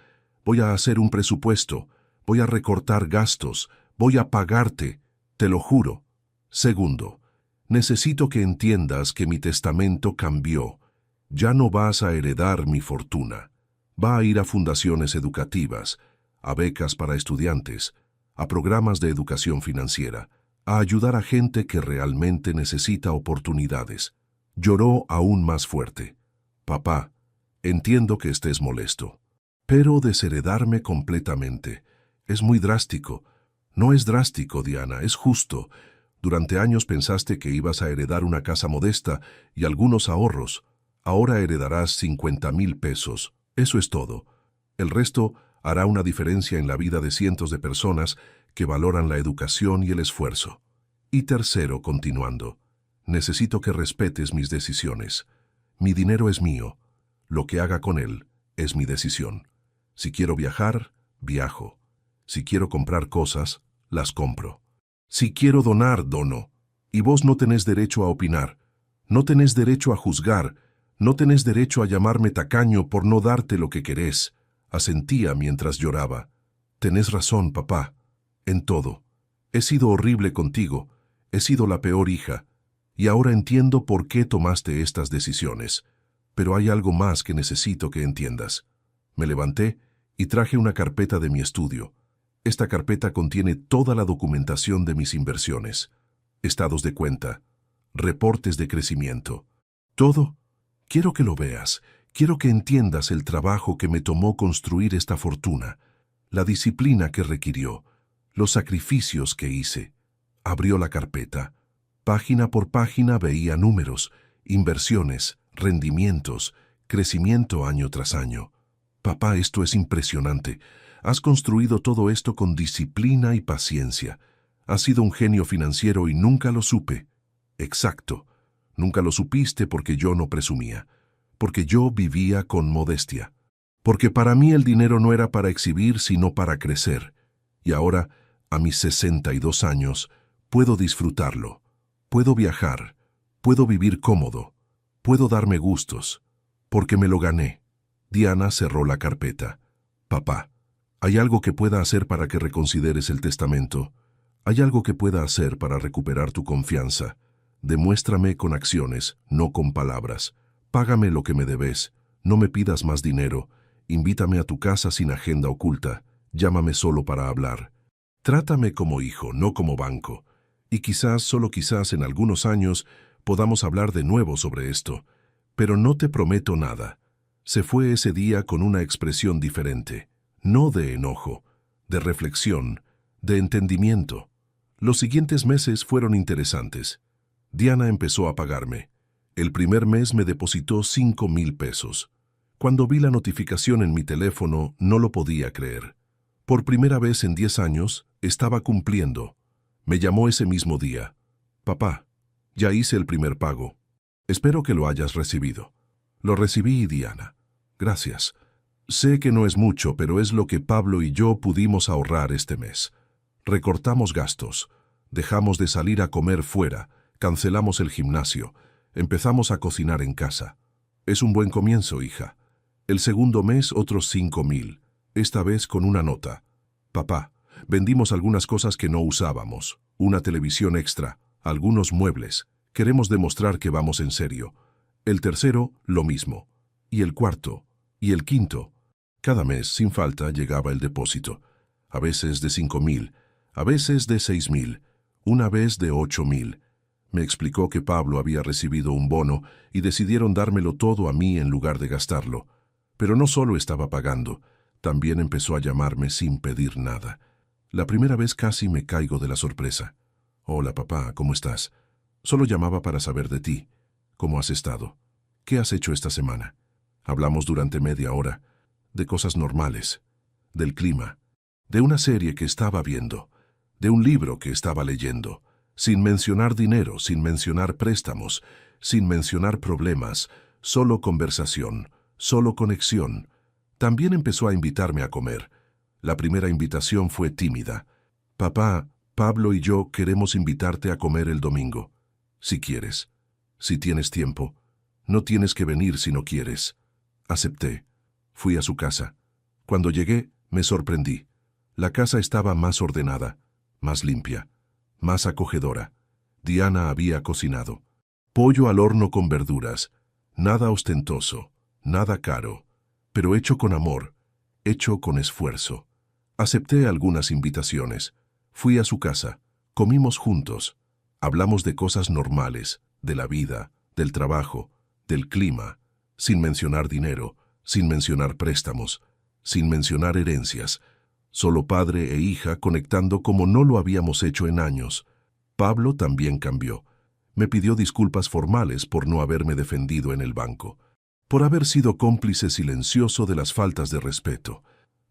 Voy a hacer un presupuesto. Voy a recortar gastos. Voy a pagarte. Te lo juro. Segundo, necesito que entiendas que mi testamento cambió. Ya no vas a heredar mi fortuna. Va a ir a fundaciones educativas, a becas para estudiantes, a programas de educación financiera, a ayudar a gente que realmente necesita oportunidades. Lloró aún más fuerte. Papá, entiendo que estés molesto, pero desheredarme completamente es muy drástico. No es drástico, Diana, es justo. Durante años pensaste que ibas a heredar una casa modesta y algunos ahorros. Ahora heredarás 50,000 pesos. Eso es todo. El resto hará una diferencia en la vida de cientos de personas que valoran la educación y el esfuerzo. Y tercero, continuando, necesito que respetes mis decisiones. Mi dinero es mío. Lo que haga con él es mi decisión. Si quiero viajar, viajo. Si quiero comprar cosas, las compro. Si quiero donar, dono. Y vos no tenés derecho a opinar. No tenés derecho a juzgar. No tenés derecho a llamarme tacaño por no darte lo que querés. Asentía mientras lloraba. Tenés razón, papá. En todo. He sido horrible contigo. He sido la peor hija. Y ahora entiendo por qué tomaste estas decisiones. Pero hay algo más que necesito que entiendas. Me levanté y traje una carpeta de mi estudio. Esta carpeta contiene toda la documentación de mis inversiones, estados de cuenta, reportes de crecimiento. Todo. Quiero que lo veas. Quiero que entiendas el trabajo que me tomó construir esta fortuna, la disciplina que requirió, los sacrificios que hice. Abrió la carpeta. Página por página veía números, inversiones, rendimientos, crecimiento año tras año. Papá, esto es impresionante. Has construido todo esto con disciplina y paciencia. Has sido un genio financiero y nunca lo supe. Exacto. Nunca lo supiste porque yo no presumía. Porque yo vivía con modestia. Porque para mí el dinero no era para exhibir, sino para crecer. Y ahora, a mis 62 años, puedo disfrutarlo. Puedo viajar. Puedo vivir cómodo. Puedo darme gustos. Porque me lo gané. Diana cerró la carpeta. Papá, ¿hay algo que pueda hacer para que reconsideres el testamento? ¿Hay algo que pueda hacer para recuperar tu confianza? Demuéstrame con acciones, no con palabras. Págame lo que me debes. No me pidas más dinero. Invítame a tu casa sin agenda oculta. Llámame solo para hablar. Trátame como hijo, no como banco. Y quizás, solo quizás, en algunos años podamos hablar de nuevo sobre esto. Pero no te prometo nada. Se fue ese día con una expresión diferente. No de enojo, de reflexión, de entendimiento. Los siguientes meses fueron interesantes. Diana empezó a pagarme. El primer mes me depositó 5,000 pesos. Cuando vi la notificación en mi teléfono, no lo podía creer. Por primera vez en 10 años, estaba cumpliendo. Me llamó ese mismo día. Papá, ya hice el primer pago. Espero que lo hayas recibido. Lo recibí, Diana. Gracias. Sé que no es mucho, pero es lo que Pablo y yo pudimos ahorrar este mes. Recortamos gastos, dejamos de salir a comer fuera, cancelamos el gimnasio, empezamos a cocinar en casa. Es un buen comienzo, hija. El segundo mes otros 5.000, esta vez con una nota. Papá, vendimos algunas cosas que no usábamos, una televisión extra, algunos muebles. Queremos demostrar que vamos en serio. El tercero, lo mismo. Y el cuarto. Y el quinto. Cada mes, sin falta, llegaba el depósito. A veces de 5.000, a veces de 6.000, una vez de 8.000. Me explicó que Pablo había recibido un bono y decidieron dármelo todo a mí en lugar de gastarlo. Pero no solo estaba pagando, también empezó a llamarme sin pedir nada. La primera vez casi me caigo de la sorpresa. Hola, papá, ¿cómo estás? Solo llamaba para saber de ti. ¿Cómo has estado? ¿Qué has hecho esta semana? Hablamos durante media hora, de cosas normales, del clima, de una serie que estaba viendo, de un libro que estaba leyendo, sin mencionar dinero, sin mencionar préstamos, sin mencionar problemas, solo conversación, solo conexión. También empezó a invitarme a comer. La primera invitación fue tímida. Papá, Pablo y yo queremos invitarte a comer el domingo. Si quieres, si tienes tiempo, no tienes que venir si no quieres. Acepté. Fui a su casa. Cuando llegué, me sorprendí. La casa estaba más ordenada, más limpia, más acogedora. Diana había cocinado. Pollo al horno con verduras. Nada ostentoso, nada caro, pero hecho con amor, hecho con esfuerzo. Acepté algunas invitaciones. Fui a su casa. Comimos juntos. Hablamos de cosas normales, de la vida, del trabajo, del clima, sin mencionar dinero, sin mencionar préstamos, sin mencionar herencias. Solo padre e hija conectando como no lo habíamos hecho en años. Pablo también cambió. Me pidió disculpas formales por no haberme defendido en el banco, por haber sido cómplice silencioso de las faltas de respeto,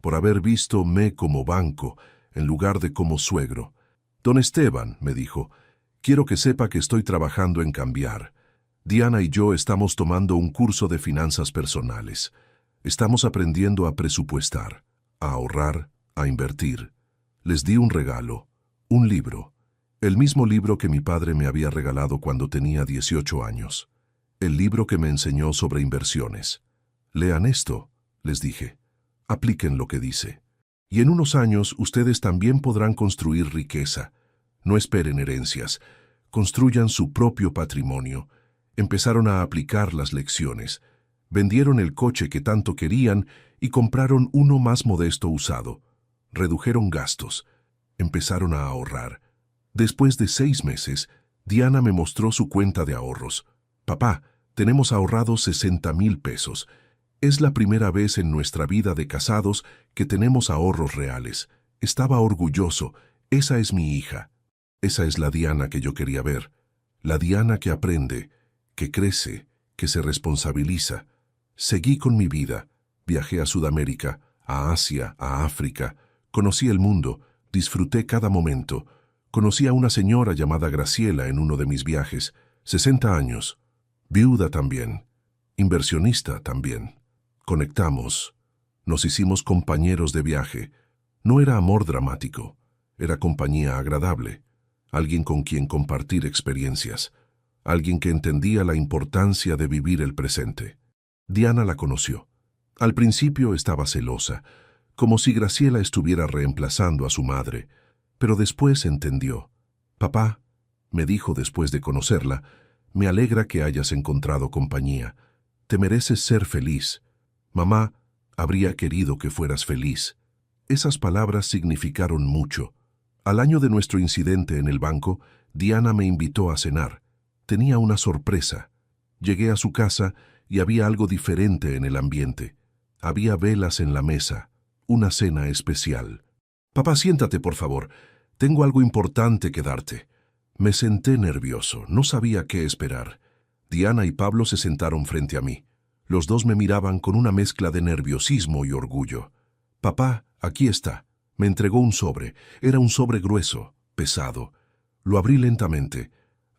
por haber visto-me como banco en lugar de como suegro. Don Esteban, me dijo, quiero que sepa que estoy trabajando en cambiar. Diana y yo estamos tomando un curso de finanzas personales. Estamos aprendiendo a presupuestar, a ahorrar, a invertir. Les di un regalo, un libro, el mismo libro que mi padre me había regalado cuando tenía 18 años. El libro que me enseñó sobre inversiones. Lean esto, les dije. Apliquen lo que dice. Y en unos años ustedes también podrán construir riqueza. No esperen herencias. Construyan su propio patrimonio. Empezaron a aplicar las lecciones. Vendieron el coche que tanto querían y compraron uno más modesto usado. Redujeron gastos. Empezaron a ahorrar. Después de 6 meses, Diana me mostró su cuenta de ahorros. Papá, tenemos ahorrados 60.000 pesos. Es la primera vez en nuestra vida de casados que tenemos ahorros reales. Estaba orgulloso. Esa es mi hija. Esa es la Diana que yo quería ver. La Diana que aprende, que crece, que se responsabiliza. Seguí con mi vida. Viajé a Sudamérica, a Asia, a África. Conocí el mundo. Disfruté cada momento. Conocí a una señora llamada Graciela en uno de mis viajes. 60 años. Viuda también. Inversionista también. Conectamos. Nos hicimos compañeros de viaje. No era amor dramático. Era compañía agradable. Alguien con quien compartir experiencias. Alguien que entendía la importancia de vivir el presente. Diana la conoció. Al principio estaba celosa, como si Graciela estuviera reemplazando a su madre, pero después entendió. Papá, me dijo después de conocerla, me alegra que hayas encontrado compañía. Te mereces ser feliz. Mamá, habría querido que fueras feliz. Esas palabras significaron mucho. Al año de nuestro incidente en el banco, Diana me invitó a cenar. Tenía una sorpresa. Llegué a su casa y había algo diferente en el ambiente. Había velas en la mesa, una cena especial. Papá, siéntate, por favor. Tengo algo importante que darte. Me senté nervioso, no sabía qué esperar. Diana y Pablo se sentaron frente a mí. Los dos me miraban con una mezcla de nerviosismo y orgullo. Papá, aquí está. Me entregó un sobre. Era un sobre grueso, pesado. Lo abrí lentamente.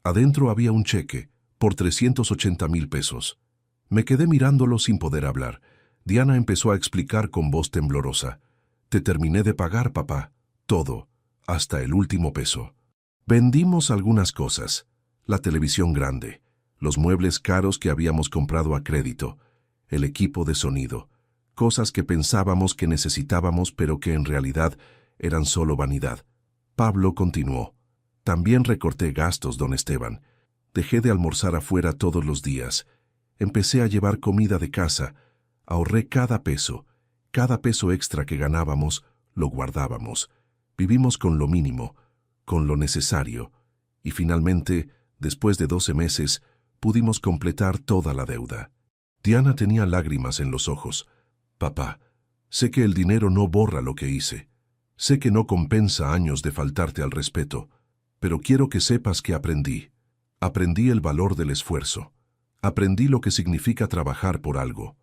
Adentro había un cheque, por 380.000 pesos. Me quedé mirándolo sin poder hablar. Diana empezó a explicar con voz temblorosa. Te terminé de pagar, papá. Todo, hasta el último peso. Vendimos algunas cosas. La televisión grande, los muebles caros que habíamos comprado a crédito, el equipo de sonido, cosas que pensábamos que necesitábamos pero que en realidad eran solo vanidad. Pablo continuó. También recorté gastos, don Esteban. Dejé de almorzar afuera todos los días. Empecé a llevar comida de casa. Ahorré cada peso extra que ganábamos, lo guardábamos. Vivimos con lo mínimo, con lo necesario. Y finalmente, después de 12 meses, pudimos completar toda la deuda. Diana tenía lágrimas en los ojos. Papá, sé que el dinero no borra lo que hice. Sé que no compensa años de faltarte al respeto, pero quiero que sepas que aprendí. Aprendí el valor del esfuerzo. Aprendí lo que significa trabajar por algo.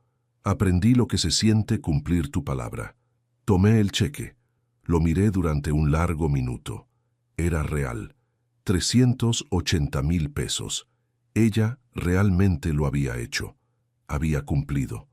Aprendí lo que se siente cumplir tu palabra. Tomé el cheque. Lo miré durante un largo minuto. Era real. 380,000 pesos. Ella realmente lo había hecho. Había cumplido.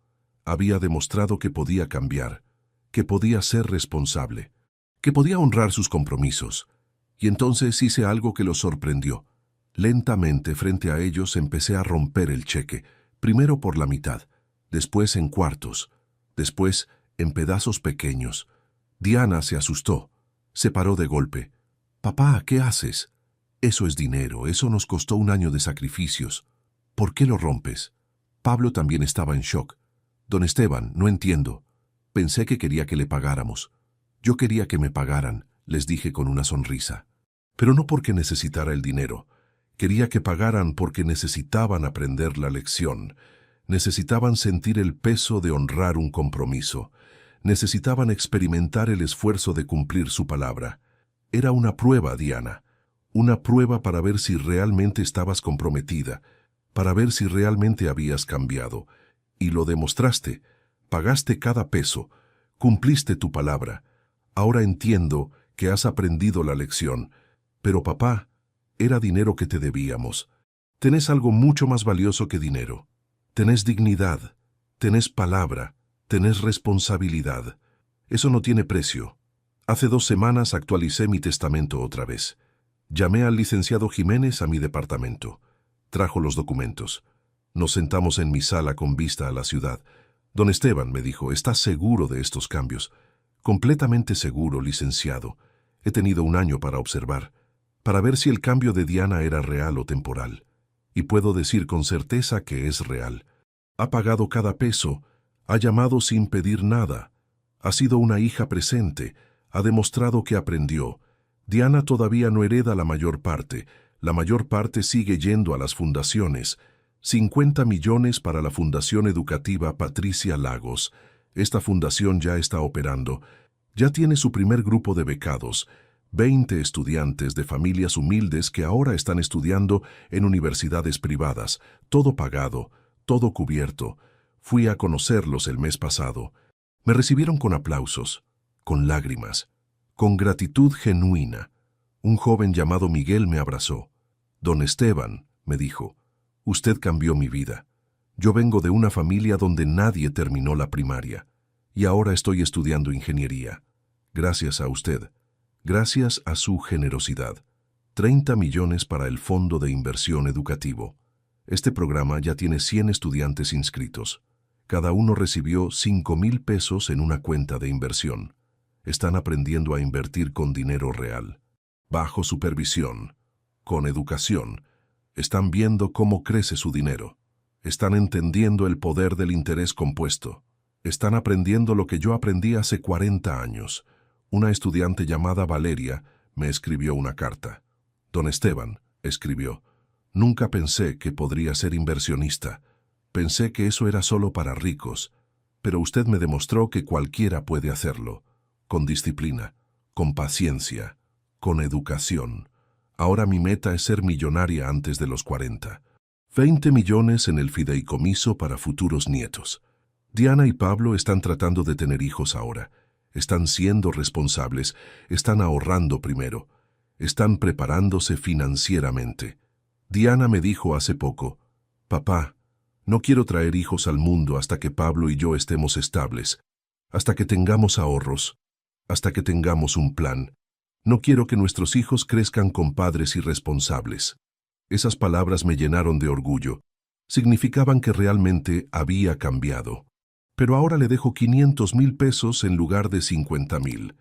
Había demostrado que podía cambiar, que podía ser responsable, que podía honrar sus compromisos. Y entonces hice algo que los sorprendió. Lentamente, frente a ellos, empecé a romper el cheque, primero por la mitad, después en cuartos, después en pedazos pequeños. Diana se asustó. Se paró de golpe. «Papá, ¿qué haces? Eso es dinero, eso nos costó un año de sacrificios. ¿Por qué lo rompes?» Pablo también estaba en shock. «Don Esteban, no entiendo. Pensé que quería que le pagáramos. Yo quería que me pagaran», les dije con una sonrisa. Pero no porque necesitara el dinero. Quería que pagaran porque necesitaban aprender la lección. Necesitaban sentir el peso de honrar un compromiso. Necesitaban experimentar el esfuerzo de cumplir su palabra. Era una prueba, Diana. Una prueba para ver si realmente estabas comprometida, para ver si realmente habías cambiado. Y lo demostraste. Pagaste cada peso. Cumpliste tu palabra. Ahora entiendo que has aprendido la lección. Pero papá, era dinero que te debíamos. Tenés algo mucho más valioso que dinero. Tenés dignidad, tenés palabra, tenés responsabilidad. Eso no tiene precio. Hace 2 semanas actualicé mi testamento otra vez. Llamé al licenciado Jiménez a mi departamento. Trajo los documentos. Nos sentamos en mi sala con vista a la ciudad. Don Esteban, me dijo, ¿estás seguro de estos cambios? Completamente seguro, licenciado. He tenido un año para observar, para ver si el cambio de Diana era real o temporal. Y puedo decir con certeza que es real. Ha pagado cada peso, ha llamado sin pedir nada. Ha sido una hija presente, ha demostrado que aprendió. Diana todavía no hereda la mayor parte sigue yendo a las fundaciones. 50 millones para la Fundación Educativa Patricia Lagos. Esta fundación ya está operando. Ya tiene su primer grupo de becados. 20 estudiantes de familias humildes que ahora están estudiando en universidades privadas. Todo pagado, todo cubierto. Fui a conocerlos el mes pasado. Me recibieron con aplausos, con lágrimas, con gratitud genuina. Un joven llamado Miguel me abrazó. «Don Esteban», me dijo, «usted cambió mi vida. Yo vengo de una familia donde nadie terminó la primaria, y ahora estoy estudiando ingeniería. Gracias a usted, gracias a su generosidad. 30 millones para el Fondo de Inversión Educativo. Este programa ya tiene 100 estudiantes inscritos. Cada uno recibió 5,000 pesos en una cuenta de inversión. Están aprendiendo a invertir con dinero real, bajo supervisión, con educación. Están viendo cómo crece su dinero. Están entendiendo el poder del interés compuesto. Están aprendiendo lo que yo aprendí hace 40 años. Una estudiante llamada Valeria me escribió una carta. «Don Esteban», escribió, «nunca pensé que podría ser inversionista. Pensé que eso era solo para ricos. Pero usted me demostró que cualquiera puede hacerlo. Con disciplina, con paciencia, con educación. Ahora mi meta es ser millonaria antes de los 40. 20 millones en el fideicomiso para futuros nietos. Diana y Pablo están tratando de tener hijos ahora. Están siendo responsables, están ahorrando primero. Están preparándose financieramente. Diana me dijo hace poco, «Papá, No quiero traer hijos al mundo hasta que Pablo y yo estemos estables, hasta que tengamos ahorros, hasta que tengamos un plan. No quiero que nuestros hijos crezcan con padres irresponsables. Esas palabras me llenaron de orgullo. Significaban que realmente había cambiado. Pero ahora le dejo 500,000 pesos en lugar de 50,000.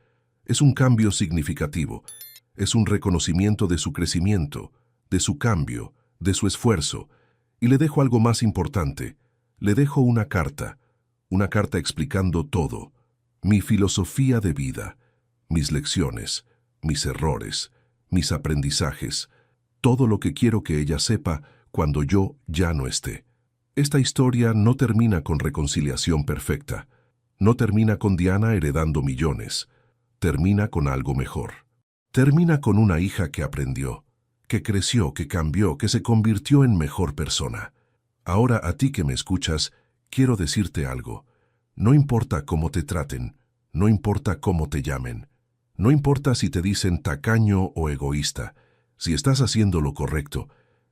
Es un cambio significativo. Es un reconocimiento de su crecimiento, de su cambio, de su esfuerzo. Y le dejo algo más importante. Le dejo una carta explicando todo. Mi filosofía de vida, mis lecciones, mis errores, mis aprendizajes, todo lo que quiero que ella sepa cuando yo ya no esté. Esta historia no termina con reconciliación perfecta. No termina con Diana heredando millones. Termina con algo mejor. Termina con una hija que aprendió, que creció, que cambió, que se convirtió en mejor persona. Ahora, a ti que me escuchas, quiero decirte algo. No importa cómo te traten, no importa cómo te llamen, no importa si te dicen tacaño o egoísta, si estás haciendo lo correcto,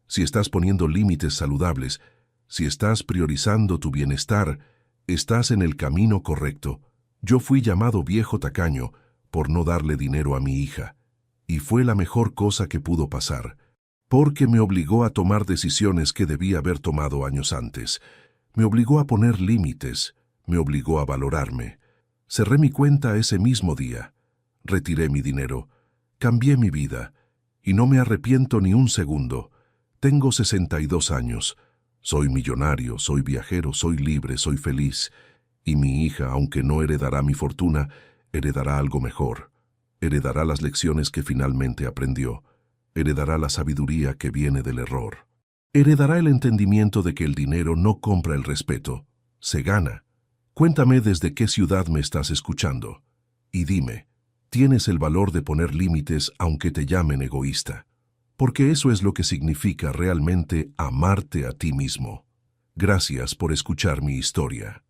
si estás poniendo límites saludables, si estás priorizando tu bienestar, estás en el camino correcto. Yo fui llamado viejo tacaño por no darle dinero a mi hija, y fue la mejor cosa que pudo pasar, porque me obligó a tomar decisiones que debía haber tomado años antes. Me obligó a poner límites, me obligó a valorarme. Cerré mi cuenta ese mismo día, retiré mi dinero, cambié mi vida, y no me arrepiento ni un segundo. Tengo 62 años, soy millonario, soy viajero, soy libre, soy feliz, y mi hija, aunque no heredará mi fortuna, heredará algo mejor. Heredará las lecciones que finalmente aprendió, heredará la sabiduría que viene del error. Heredará el entendimiento de que el dinero no compra el respeto, se gana. Cuéntame desde qué ciudad me estás escuchando. Y dime, ¿tienes el valor de poner límites aunque te llamen egoísta? Porque eso es lo que significa realmente amarte a ti mismo. Gracias por escuchar mi historia.